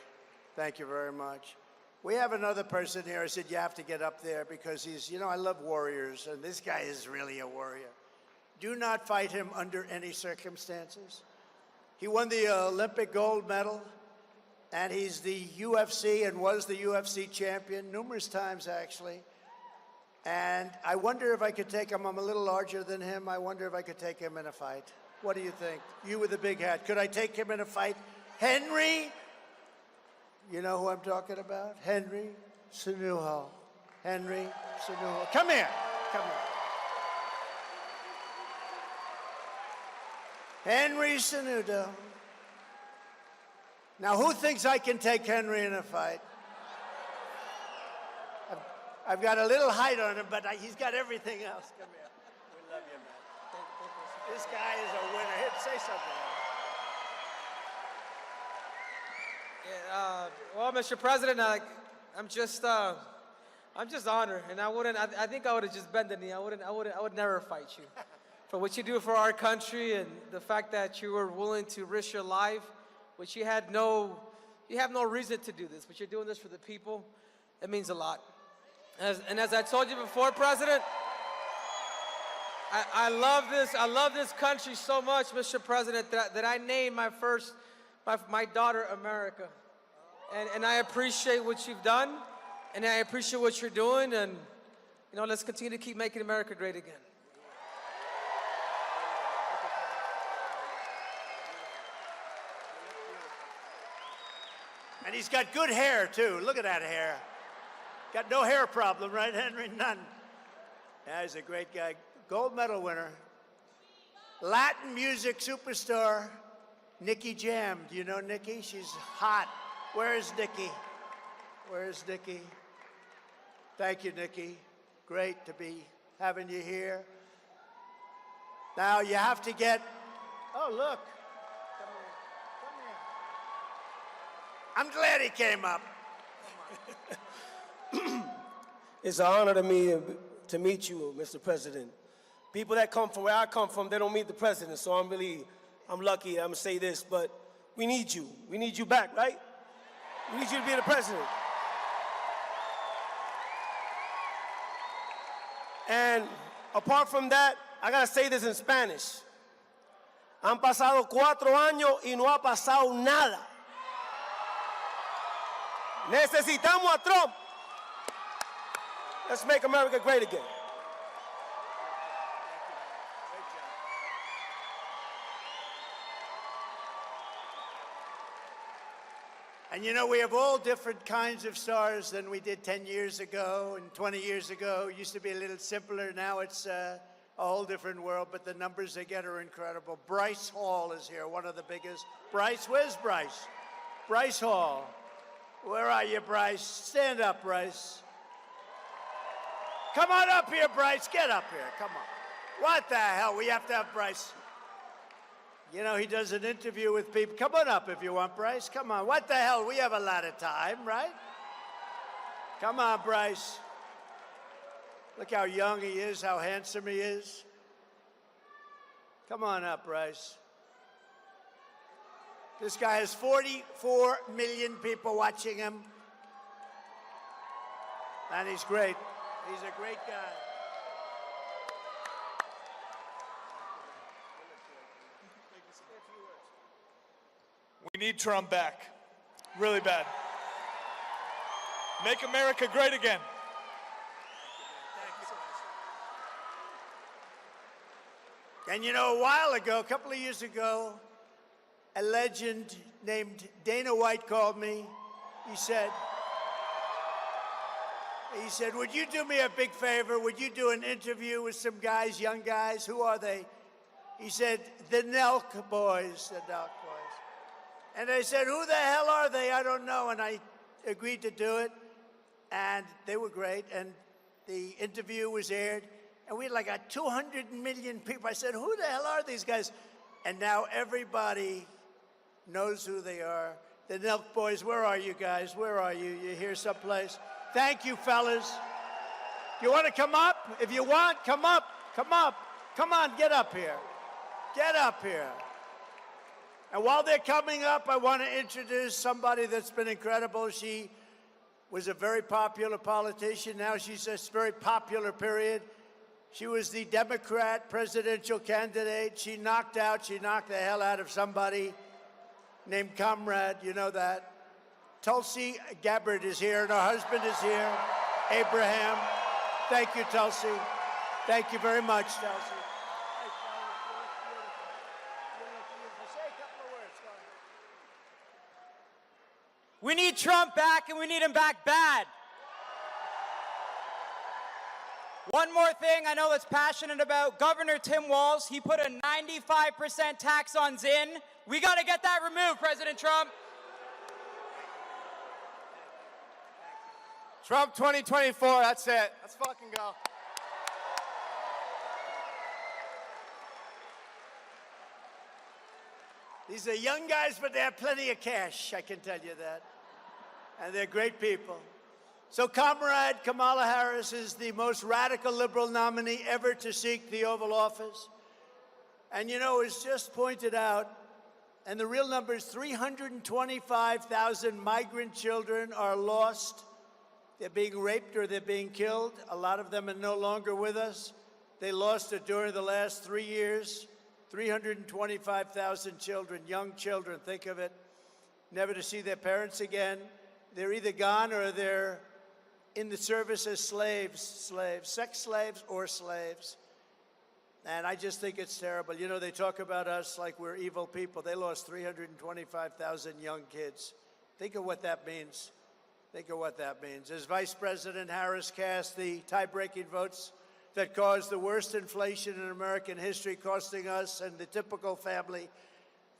Thank you very much. We have another person here. I said, you have to get up there, because he's, you know, I love warriors, and this guy is really a warrior. Do not fight him under any circumstances. He won the Olympic gold medal, and he's the UFC and was the UFC champion numerous times, actually. And I wonder if I could take him. I'm a little larger than him. I wonder if I could take him in a fight. What do you think? You with the big hat. Could I take him in a fight? Henry, you know who I'm talking about? Henry Cenuno. Henry Cenuno. Come here. Come here. Henry Cenuno. Now, who thinks I can take Henry in a fight? I've got a little height on him, but he's got everything else. Come here. We love you, man. This guy is a winner. Here, say something. Yeah, well, Mr. President, I'm just honored, and I think I would have just bent the knee. I would never fight you for what you do for our country, and the fact that you were willing to risk your life, which you have no reason to do this, but you're doing this for the people. It means a lot. As I told you before, President, I love this country so much, Mr. President, that I named my daughter America. And I appreciate what you've done, and I appreciate what you're doing, and you know, let's continue to keep making America great again. And he's got good hair, too. Look at that hair. Got no hair problem, right, Henry? None. Yeah, he's a great guy. Gold medal winner. Latin music superstar, Nicky Jam. Do you know Nicky? She's hot. Where's Nicky? Where's Nicky? Thank you, Nicky. Great to be having you here. Now you have to get, oh, look. Come here. Come here. I'm glad he came up. It's an honor to me to meet you, Mr. President. People that come from where I come from, they don't meet the president, so I'm lucky. I'm gonna say this, but we need you. We need you back, right? We need you to be the president. And apart from that, I gotta say this in Spanish. Han pasado 4 años y no ha pasado nada. Necesitamos a Trump. Let's make America great again. And you know, we have all different kinds of stars than we did 10 years ago and 20 years ago. It used to be a little simpler. Now it's a whole different world, but the numbers they get are incredible. Bryce Hall is here, one of the biggest. Bryce, where's Bryce? Bryce Hall. Where are you, Bryce? Stand up, Bryce. Come on up here, Bryce. Get up here. Come on. What the hell? We have to have Bryce. You know, he does an interview with people. Come on up if you want, Bryce. Come on. What the hell? We have a lot of time, right? Come on, Bryce. Look how young he is, how handsome he is. Come on up, Bryce. This guy has 44 million people watching him. And he's great. He's a great guy. We need Trump back. Really bad. Make America great again. And you know, a while ago, a couple of years ago, a legend named Dana White called me. He said, would you do me a big favor? Would you do an interview with some guys, young guys? Who are they? He said, the Nelk Boys, the Nelk Boys. And I said, who the hell are they? I don't know. And I agreed to do it. And they were great. And the interview was aired. And we had like 200 million people. I said, who the hell are these guys? And now everybody knows who they are. The Nelk Boys, where are you guys? Where are you? You here someplace? Thank you, fellas. You want to come up? If you want, come up. Come up. Come on, get up here. Get up here. And while they're coming up, I want to introduce somebody that's been incredible. She was a very popular politician. Now she's a very popular, period. She was the Democrat presidential candidate. She knocked the hell out of somebody named Comrade. You know that. Tulsi Gabbard is here, and her husband is here, Abraham. Thank you, Tulsi. Thank you very much, Tulsi. We need Trump back, and we need him back bad. One more thing I know that's passionate about, Governor Tim Walz, he put a 95% tax on Zinn. We got to get that removed, President Trump. Trump 2024, that's it. Let's fucking go. These are young guys, but they have plenty of cash, I can tell you that. And they're great people. So Comrade Kamala Harris is the most radical liberal nominee ever to seek the Oval Office. And you know, it's just pointed out, and the real number is 325,000 migrant children are lost. They're being raped or they're being killed. A lot of them are no longer with us. They lost it during the last 3 years. 325,000 children, young children, think of it, never to see their parents again. They're either gone or they're in the service as slaves, sex slaves or slaves. And I just think it's terrible. You know, they talk about us like we're evil people. They lost 325,000 young kids. Think of what that means. Think of what that means. As Vice President Harris cast the tie-breaking votes that caused the worst inflation in American history, costing us and the typical family,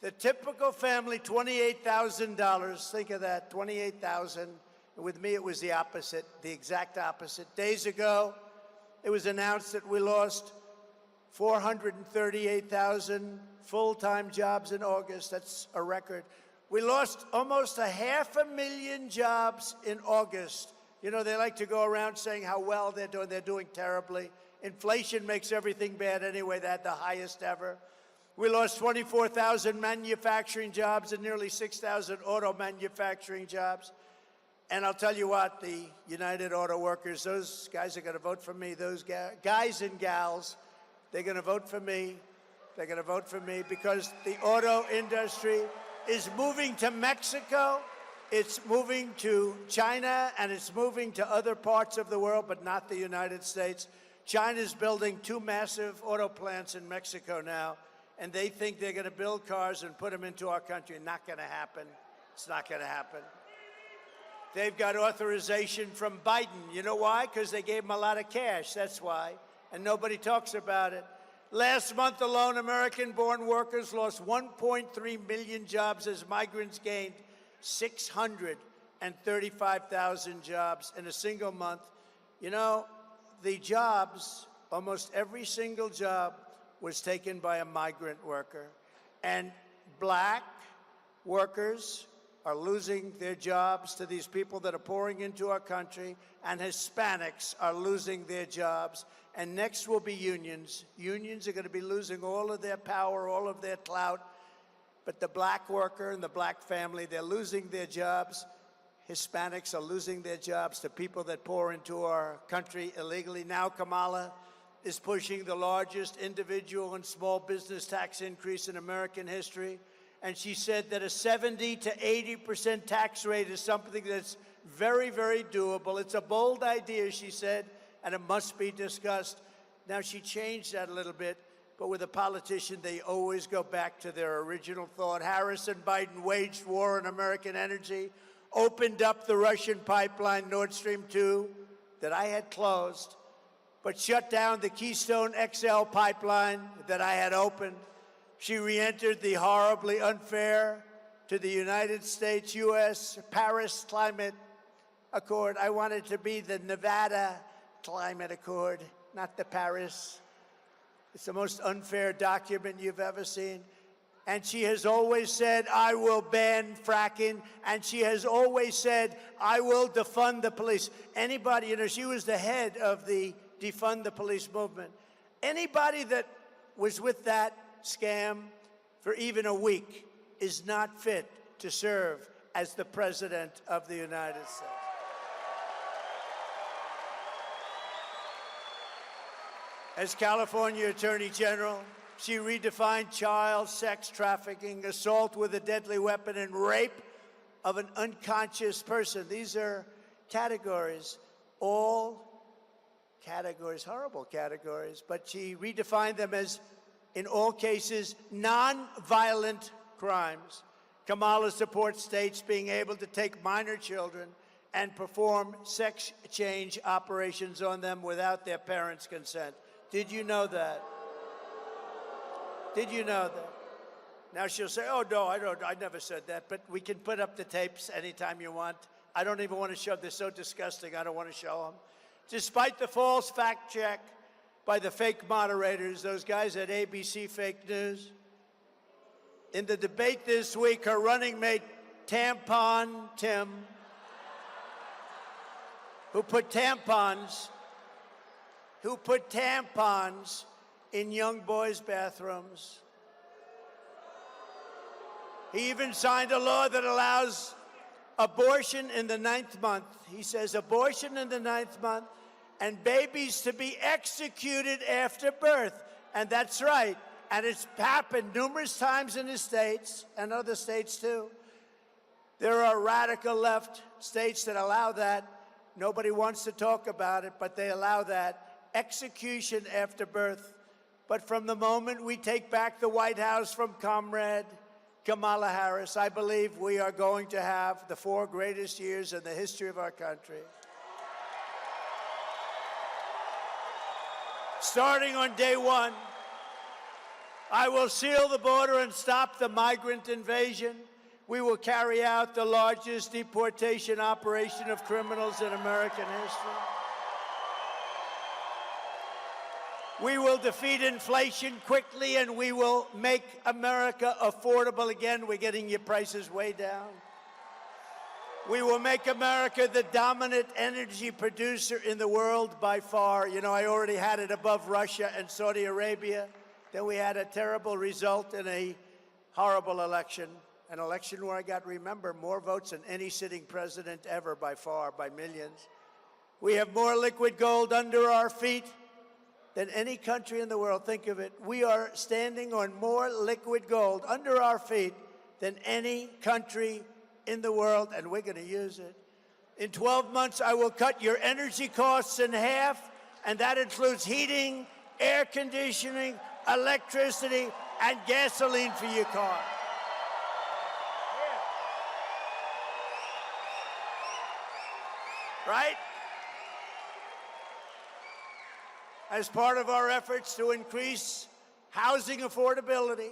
$28,000. Think of that, $28,000. With me, it was the opposite, the exact opposite. Days ago, it was announced that we lost 438,000 full-time jobs in August. That's a record. We lost almost 500,000 jobs in August. You know, they like to go around saying how well they're doing. They're doing terribly. Inflation makes everything bad anyway. They had the highest ever. We lost 24,000 manufacturing jobs and nearly 6,000 auto manufacturing jobs. And I'll tell you what, the United Auto Workers, those guys are going to vote for me. Those guys and gals, they're going to vote for me. They're going to vote for me because the auto industry is moving to Mexico, it's moving to China, and it's moving to other parts of the world, but not the United States. China's building 2 massive auto plants in Mexico now, and they think they're going to build cars and put them into our country. Not going to happen. It's not going to happen. They've got authorization from Biden. You know why? Because they gave him a lot of cash. That's why. And nobody talks about it. Last month alone, American-born workers lost 1.3 million jobs as migrants gained 635,000 jobs in a single month. You know, the jobs, almost every single job was taken by a migrant worker. And black workers are losing their jobs to these people that are pouring into our country, and Hispanics are losing their jobs. And next will be unions. Unions are going to be losing all of their power, all of their clout. But the black worker and the black family, they're losing their jobs. Hispanics are losing their jobs to people that pour into our country illegally. Now Kamala is pushing the largest individual and small business tax increase in American history. And she said that a 70 to 80% tax rate is something that's very, very doable. It's a bold idea, she said, and it must be discussed. Now, she changed that a little bit, but with a politician, they always go back to their original thought. Harris and Biden waged war on American energy, opened up the Russian pipeline, Nord Stream 2, that I had closed, but shut down the Keystone XL pipeline that I had opened. She re-entered the horribly unfair to the United States, U.S. Paris Climate Accord. I wanted to be the Nevada Climate Accord, not the Paris. It's the most unfair document you've ever seen. And she has always said, I will ban fracking. And she has always said, I will defund the police. Anybody, you know, she was the head of the defund the police movement. Anybody that was with that scam for even a week is not fit to serve as the President of the United States. As California Attorney General, she redefined child sex trafficking, assault with a deadly weapon, and rape of an unconscious person. These are categories, all categories, horrible categories, but she redefined them as, in all cases, non-violent crimes. Kamala supports states being able to take minor children and perform sex change operations on them without their parents' consent. Did you know that? Did you know that? Now she'll say, oh, no, I never said that, but we can put up the tapes anytime you want. I don't even want to show them. They're so disgusting, I don't want to show them. Despite the false fact check by the fake moderators, those guys at ABC Fake News, in the debate this week, her running mate, Tampon Tim, who put tampons in young boys' bathrooms. He even signed a law that allows abortion in the 9th month. He says abortion in the 9th month and babies to be executed after birth. And that's right. And it's happened numerous times in the states and other states too. There are radical left states that allow that. Nobody wants to talk about it, but they allow that. Execution after birth. But from the moment we take back the White House from Comrade Kamala Harris, I believe we are going to have the 4 greatest years in the history of our country. Starting on day 1, I will seal the border and stop the migrant invasion. We will carry out the largest deportation operation of criminals in American history. We will defeat inflation quickly, and we will make America affordable again. We're getting your prices way down. We will make America the dominant energy producer in the world by far. You know, I already had it above Russia and Saudi Arabia. Then we had a terrible result in a horrible election, an election where I got, remember, more votes than any sitting president ever by far, by millions. We have more liquid gold under our feet than any country in the world. Think of it. We are standing on more liquid gold under our feet than any country in the world, and we're going to use it. In 12 months, I will cut your energy costs in half, and that includes heating, air conditioning, electricity, and gasoline for your car. Right? As part of our efforts to increase housing affordability,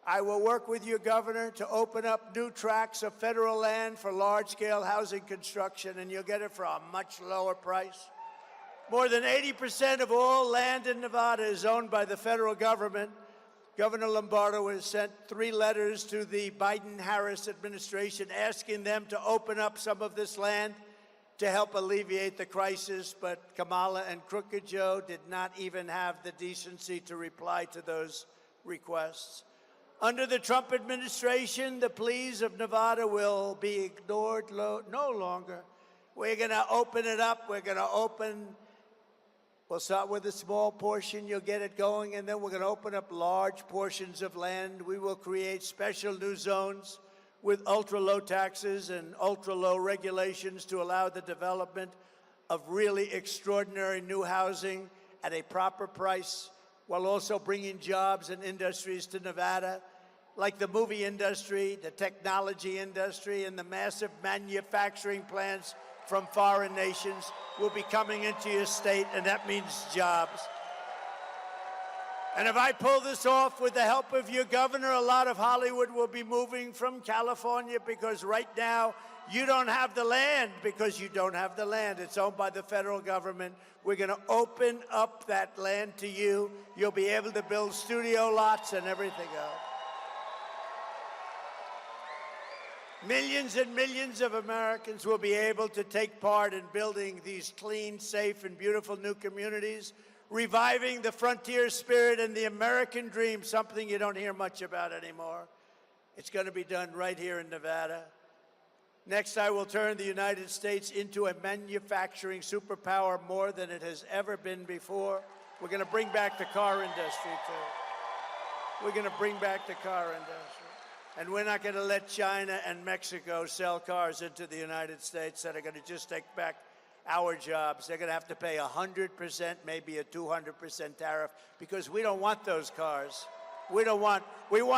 I will work with your governor to open up new tracts of federal land for large-scale housing construction, and you'll get it for a much lower price. More than 80% of all land in Nevada is owned by the federal government. Governor Lombardo has sent 3 letters to the Biden-Harris administration asking them to open up some of this land to help alleviate the crisis, but Kamala and Crooked Joe did not even have the decency to reply to those requests. Under the Trump administration, the pleas of Nevada will be ignored no longer. We're going to open it up. We'll start with a small portion. You'll get it going, and then we're going to open up large portions of land. We will create special new zones with ultra-low taxes and ultra-low regulations to allow the development of really extraordinary new housing at a proper price, while also bringing jobs and industries to Nevada, like the movie industry, the technology industry, and the massive manufacturing plants from foreign nations will be coming into your state, and that means jobs. And if I pull this off with the help of your governor, a lot of Hollywood will be moving from California, because right now you don't have the land, because you don't have the land. It's owned by the federal government. We're going to open up that land to you. You'll be able to build studio lots and everything else. Millions and millions of Americans will be able to take part in building these clean, safe, and beautiful new communities, reviving the frontier spirit and the American dream, something you don't hear much about anymore. It's going to be done right here in Nevada. Next, I will turn the United States into a manufacturing superpower more than it has ever been before. We're going to bring back the car industry, too. We're going to bring back the car industry. And we're not going to let China and Mexico sell cars into the United States that are going to just take back our jobs. They're going to have to pay 100%, maybe a 200% tariff, because we don't want those cars. We want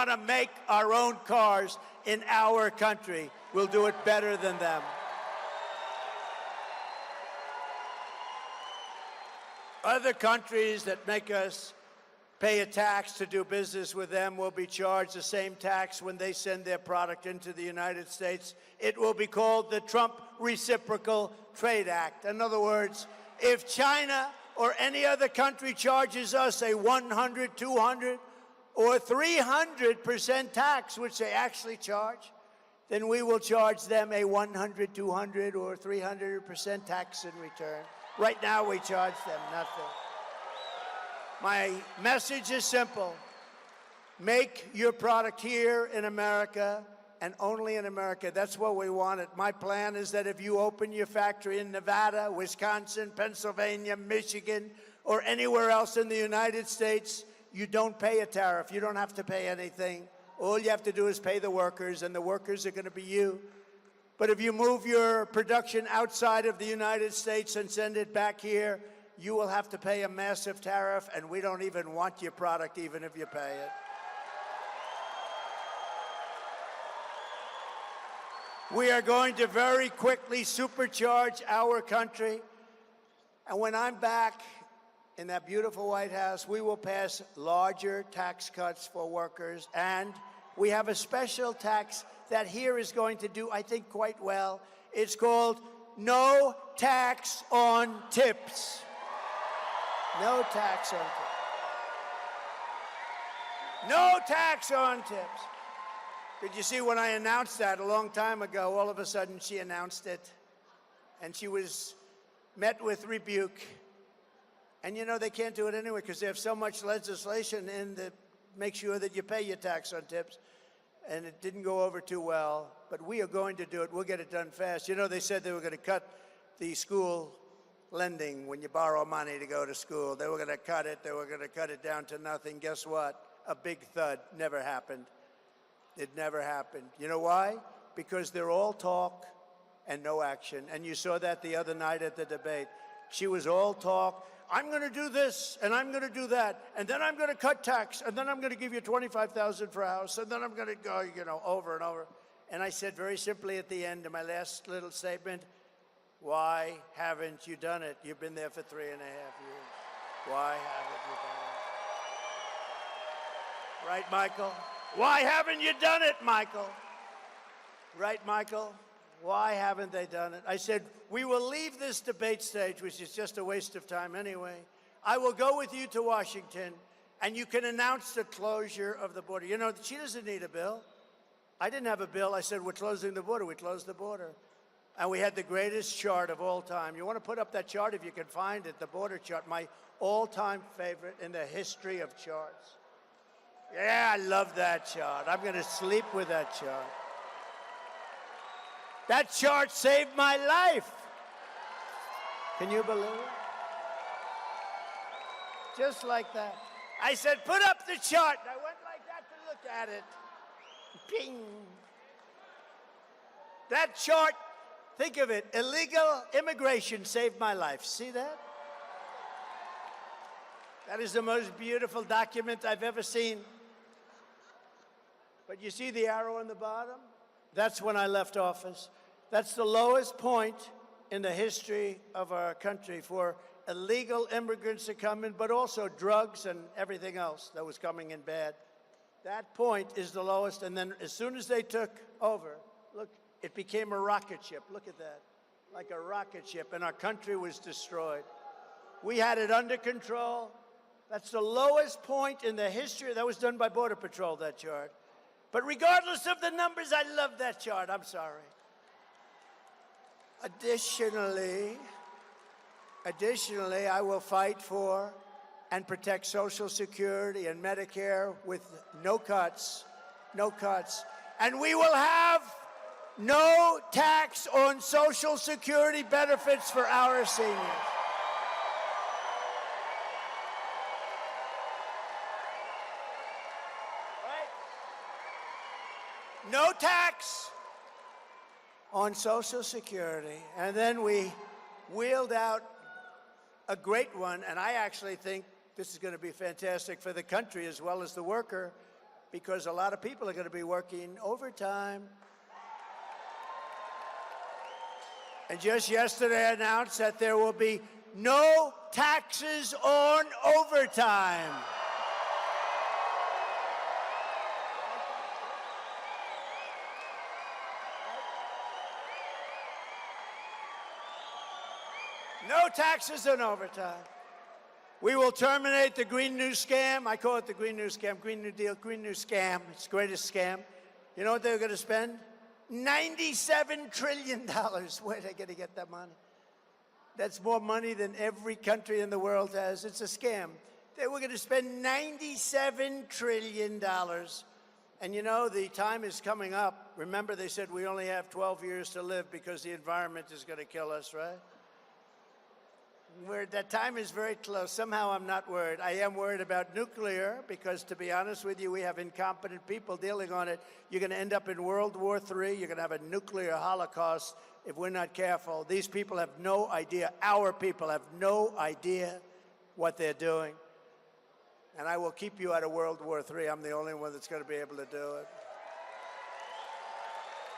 to make our own cars in our country. We'll do it better than them. Other countries that make us pay a tax to do business with them will be charged the same tax when they send their product into the United States. It will be called the Trump Reciprocal Trade Act. In other words, if China or any other country charges us a 100, 200, or 300% tax, which they actually charge, then we will charge them a 100, 200, or 300% tax in return. Right now, we charge them nothing. My message is simple. Make your product here in America and only in America. That's what we want. My plan is that if you open your factory in Nevada, Wisconsin, Pennsylvania, Michigan, or anywhere else in the United States, you don't pay a tariff. You don't have to pay anything. All you have to do is pay the workers, and the workers are going to be you. But if you move your production outside of the United States and send it back here, you will have to pay a massive tariff, and we don't even want your product even if you pay it. We are going to very quickly supercharge our country, and when I'm back in that beautiful White House, we will pass larger tax cuts for workers, and we have a special tax that here is going to do, I think, quite well. It's called no tax on tips. No tax on tips. No tax on tips. Did you see when I announced that a long time ago, all of a sudden she announced it, and she was met with rebuke. And you know, they can't do it anyway because they have so much legislation in that makes sure that you pay your tax on tips. And it didn't go over too well, but we are going to do it. We'll get it done fast. You know, they said they were going to cut the school lending when you borrow money to go to school. They were going to cut it. They were going to cut it down to nothing. Guess what? A big thud. Never happened. It never happened. You know why? Because they're all talk and no action. And you saw that the other night at the debate. She was all talk. I'm going to do this, and I'm going to do that, and then I'm going to cut tax, and then I'm going to give you $25,000 for a house, and then I'm going to go, you know, over and over. And I said very simply at the end of my last little statement, why haven't you done it? You've been there for 3.5 years. Why haven't you done it? Right, Michael? Why haven't you done it, Michael? Right, Michael? Why haven't they done it? I said, we will leave this debate stage, which is just a waste of time anyway. I will go with you to Washington, and you can announce the closure of the border. You know, she doesn't need a bill. I didn't have a bill. I said, we're closing the border. We closed the border. And we had the greatest chart of all time. You want to put up that chart if you can find it, the border chart, my all-time favorite in the history of charts. Yeah, I love that chart. I'm going to sleep with that chart. That chart saved my life. Can you believe it? Just like that. I said, put up the chart. I went like that to look at it. Ping. That chart, think of it, illegal immigration saved my life. See that? That is the most beautiful document I've ever seen. But you see the arrow on the bottom? That's when I left office. That's the lowest point in the history of our country for illegal immigrants to come in, but also drugs and everything else that was coming in bad. That point is the lowest, and then as soon as they took over, look, it became a rocket ship. Look at that, like a rocket ship, and our country was destroyed. We had it under control. That's the lowest point in the history. That was done by Border Patrol, that chart. But regardless of the numbers, I love that chart. I'm sorry. Additionally, I will fight for and protect Social Security and Medicare with no cuts, no cuts. And we will have no tax on Social Security benefits for our seniors. No tax on Social Security. And then we wheeled out a great one, and I actually think this is going to be fantastic for the country as well as the worker, because a lot of people are going to be working overtime. And just yesterday I announced that there will be no taxes on overtime. No taxes on overtime. We will terminate the Green New Scam. I call it the Green New Scam, Green New Deal, Green New Scam. It's the greatest scam. You know what they were going to spend? $97 trillion. Where are they going to get that money? That's more money than every country in the world has. It's a scam. They were going to spend $97 trillion. And you know, the time is coming up. Remember, they said we only have 12 years to live because the environment is going to kill us, right? That time is very close. Somehow I'm not worried. I am worried about nuclear because, to be honest with you, we have incompetent people dealing on it. You're going to end up in World War III. You're going to have a nuclear holocaust if we're not careful. These people have no idea. Our people have no idea what they're doing. And I will keep you out of World War III. I'm the only one that's going to be able to do it.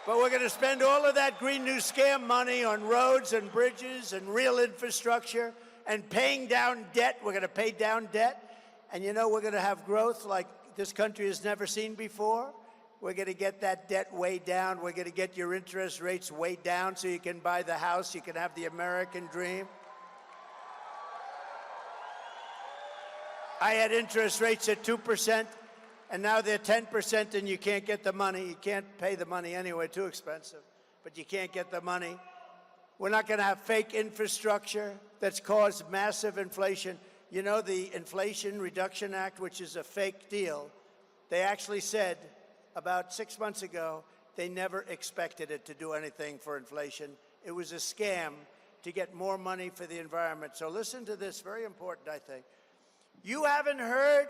But we're going to spend all of that Green New Scam money on roads and bridges and real infrastructure and paying down debt. We're going to pay down debt. And you know, we're going to have growth like this country has never seen before. We're going to get that debt way down. We're going to get your interest rates way down so you can buy the house. You can have the American dream. I had interest rates at 2%, and now they're 10%, and you can't get the money. You can't pay the money anyway, too expensive, but you can't get the money. We're not going to have fake infrastructure that's caused massive inflation. You know, the Inflation Reduction Act, which is a fake deal, they actually said about 6 months ago they never expected it to do anything for inflation. It was a scam to get more money for the environment. So listen to this, very important, I think. You haven't heard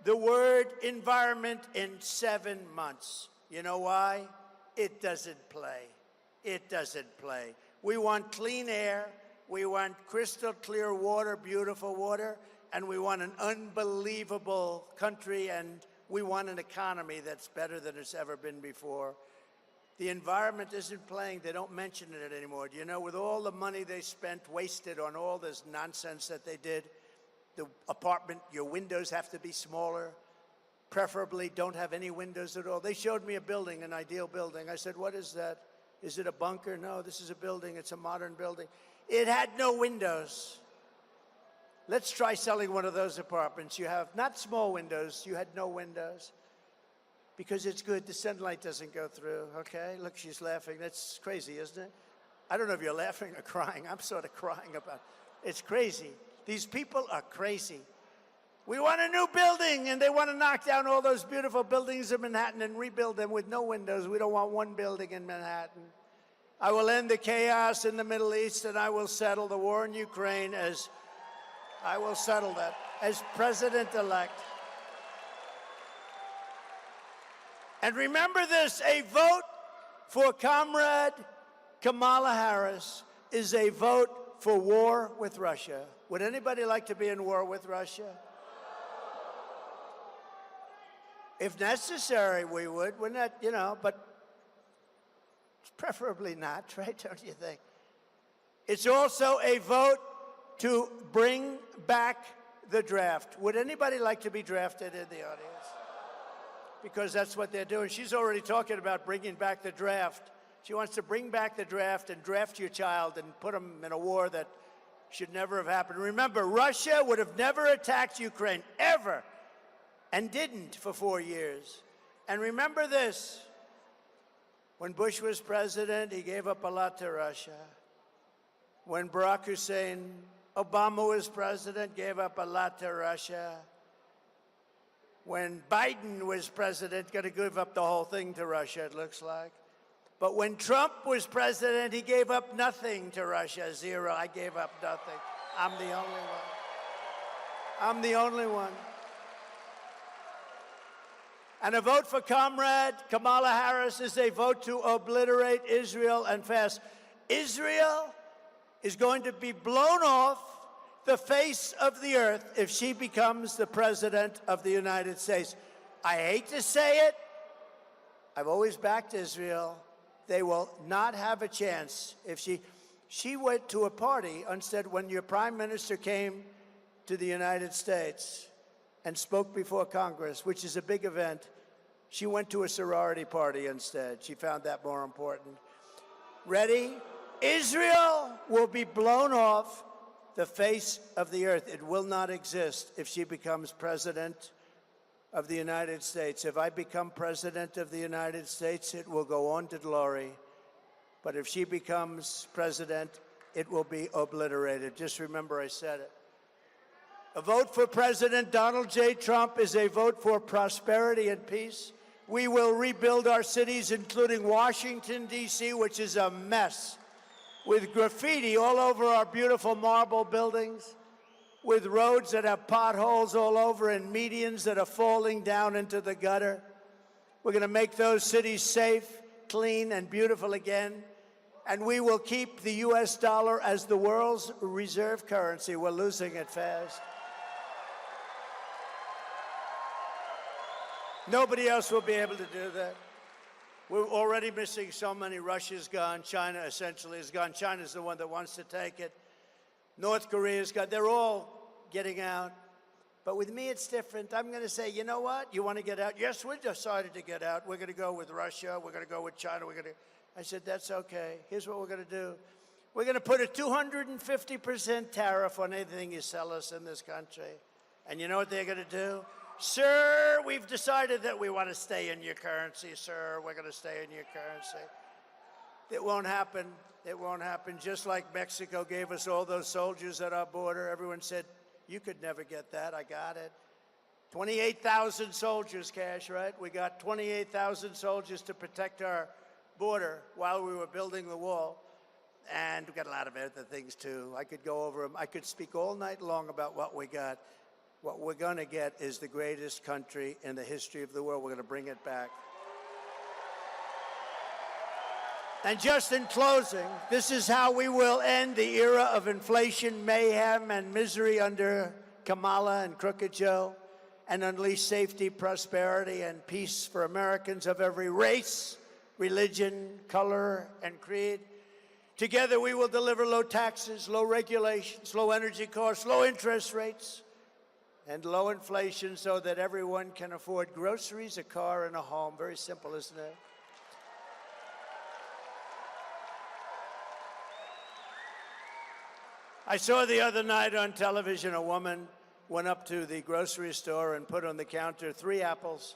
the word environment in 7 months. You know why? It doesn't play. It doesn't play. We want clean air, we want crystal clear water, beautiful water, and we want an unbelievable country, and we want an economy that's better than it's ever been before. The environment isn't playing. They don't mention it anymore. Do you know, with all the money they spent, wasted on all this nonsense that they did, the apartment, your windows have to be smaller, preferably don't have any windows at all. They showed me a building, an ideal building. I said, what is that? Is it a bunker? No, this is a building. It's a modern building. It had no windows. Let's try selling one of those apartments. You have not small windows. You had no windows. Because it's good. The sunlight doesn't go through, okay? Look, she's laughing. That's crazy, isn't it? I don't know if you're laughing or crying. I'm sort of crying about it. It's crazy. These people are crazy. We want a new building, and they want to knock down all those beautiful buildings in Manhattan and rebuild them with no windows. We don't want one building in Manhattan. I will end the chaos in the Middle East, and I will settle the war in Ukraine as president-elect. And remember this, a vote for Comrade Kamala Harris is a vote for war with Russia. Would anybody like to be in war with Russia? If necessary, we would. We're not, you know, but preferably not, right? Don't you think? It's also a vote to bring back the draft. Would anybody like to be drafted in the audience? Because that's what they're doing. She's already talking about bringing back the draft. She wants to bring back the draft and draft your child and put them in a war that should never have happened. Remember, Russia would have never attacked Ukraine, ever, and didn't for 4 years. And remember this, when Bush was president, he gave up a lot to Russia. When Barack Hussein Obama was president, gave up a lot to Russia. When Biden was president, going to give up the whole thing to Russia, it looks like. But when Trump was president, he gave up nothing to Russia, zero. I gave up nothing. I'm the only one. I'm the only one. And a vote for Comrade Kamala Harris is a vote to obliterate Israel and fast. Israel is going to be blown off the face of the earth if she becomes the president of the United States. I hate to say it. I've always backed Israel. They will not have a chance if she went to a party instead when your prime minister came to the United States and spoke before Congress, which is a big event. She went to a sorority party instead. She found that more important. Ready? Israel will be blown off the face of the earth. It will not exist if she becomes president of the United States. If I become president of the United States, it will go on to glory. But if she becomes president, it will be obliterated. Just remember I said it. A vote for President Donald J. Trump is a vote for prosperity and peace. We will rebuild our cities, including Washington, D.C., which is a mess, with graffiti all over our beautiful marble buildings, with roads that have potholes all over and medians that are falling down into the gutter. We're going to make those cities safe, clean, and beautiful again. And we will keep the U.S. dollar as the world's reserve currency. We're losing it fast. Nobody else will be able to do that. We're already missing so many. Russia's gone. China essentially is gone. China's the one that wants to take it. North Korea's gone. They're all getting out. But with me, it's different. I'm going to say, you know what? You want to get out? Yes, we decided to get out. We're going to go with Russia. We're going to go with China. I said, that's okay. Here's what we're going to do. We're going to put a 250% tariff on anything you sell us in this country. And you know what they're going to do? Sir, we've decided that we want to stay in your currency, sir. We're going to stay in your currency. It won't happen. It won't happen. Just like Mexico gave us all those soldiers at our border, everyone said, you could never get that. I got it. 28,000 soldiers, Cash, right? We got 28,000 soldiers to protect our border while we were building the wall. And we got a lot of other things, too. I could go over them. I could speak all night long about what we got. What we're going to get is the greatest country in the history of the world. We're going to bring it back. And just in closing, this is how we will end the era of inflation, mayhem, and misery under Kamala and Crooked Joe, and unleash safety, prosperity, and peace for Americans of every race, religion, color, and creed. Together, we will deliver low taxes, low regulations, low energy costs, low interest rates, and low inflation so that everyone can afford groceries, a car, and a home. Very simple, isn't it? I saw the other night on television a woman went up to the grocery store and put on the counter 3 apples,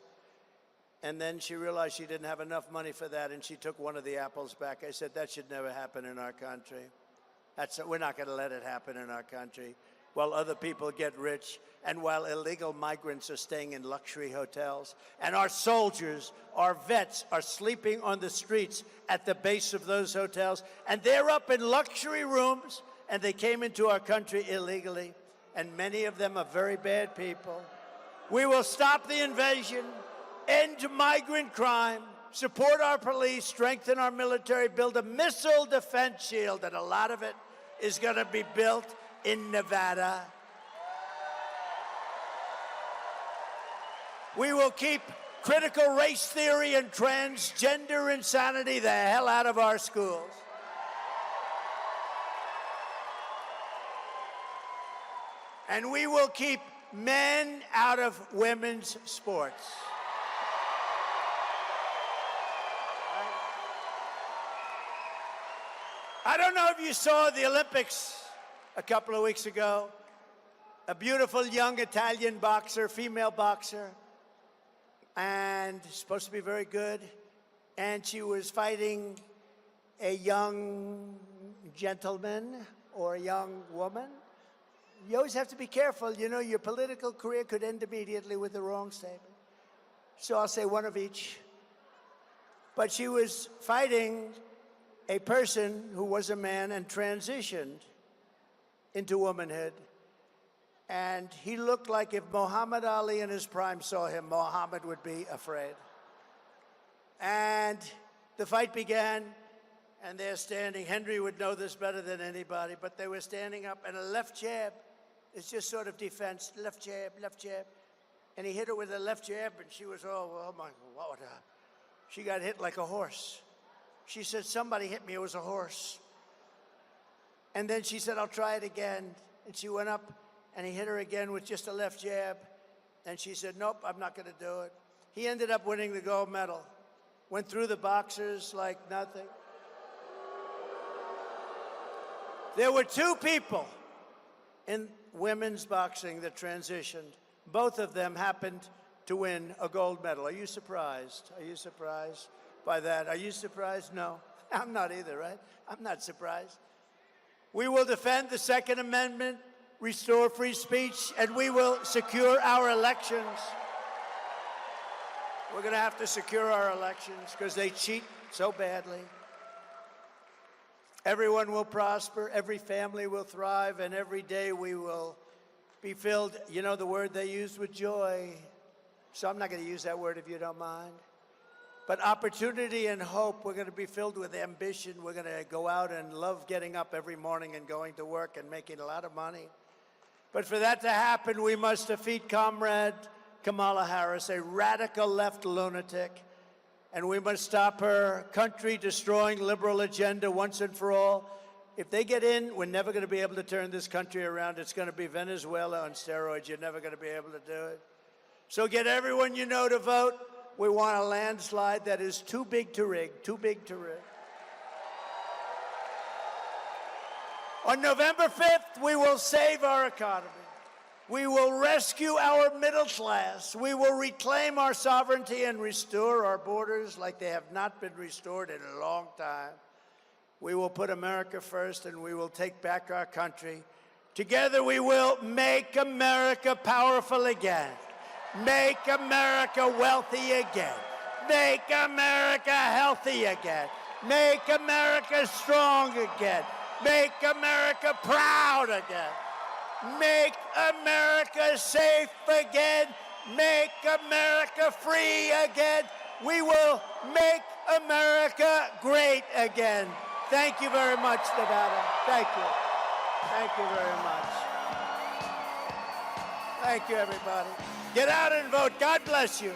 and then she realized she didn't have enough money for that, and she took one of the apples back. I said, that should never happen in our country. We're not going to let it happen in our country while other people get rich and while illegal migrants are staying in luxury hotels and our soldiers, our vets, are sleeping on the streets at the base of those hotels, and they're up in luxury rooms, and they came into our country illegally, and many of them are very bad people. We will stop the invasion, end migrant crime, support our police, strengthen our military, build a missile defense shield, and a lot of it is going to be built in Nevada. We will keep critical race theory and transgender insanity the hell out of our schools. And we will keep men out of women's sports. I don't know if you saw the Olympics a couple of weeks ago. A beautiful young Italian boxer, female boxer, and supposed to be very good. And she was fighting a young gentleman or a young woman. You always have to be careful. You know, your political career could end immediately with the wrong statement. So I'll say one of each. But she was fighting a person who was a man and transitioned into womanhood. And he looked like if Muhammad Ali in his prime saw him, Muhammad would be afraid. And the fight began, and they're standing. Henry would know this better than anybody, but they were standing up, and a left jab is just sort of defense, left jab, left jab. And he hit her with a left jab, and she was, oh my, what? She got hit like a horse. She said, somebody hit me, it was a horse. And then she said, I'll try it again. And she went up, and he hit her again with just a left jab. And she said, nope, I'm not going to do it. He ended up winning the gold medal. Went through the boxers like nothing. There were 2 people in women's boxing that transitioned. Both of them happened to win a gold medal. Are you surprised? Are you surprised by that? Are you surprised? No, I'm not either, right? I'm not surprised. We will defend the Second Amendment, restore free speech, and we will secure our elections. We're going to have to secure our elections because they cheat so badly. Everyone will prosper, every family will thrive, and every day we will be filled, you know the word they used, with joy. So I'm not going to use that word if you don't mind. But opportunity and hope, we're going to be filled with ambition. We're going to go out and love getting up every morning and going to work and making a lot of money. But for that to happen, we must defeat Comrade Kamala Harris, a radical left lunatic. And we must stop her country-destroying liberal agenda once and for all. If they get in, we're never going to be able to turn this country around. It's going to be Venezuela on steroids. You're never going to be able to do it. So get everyone you know to vote. We want a landslide that is too big to rig, too big to rig. On November 5th, we will save our economy. We will rescue our middle class. We will reclaim our sovereignty and restore our borders like they have not been restored in a long time. We will put America first, and we will take back our country. Together we will make America powerful again. Make America wealthy again. Make America healthy again. Make America strong again. Make America proud again. Make America safe again. Make America free again. We will make America great again. Thank you very much, Nevada. Thank you. Thank you very much. Thank you, everybody. Get out and vote. God bless you.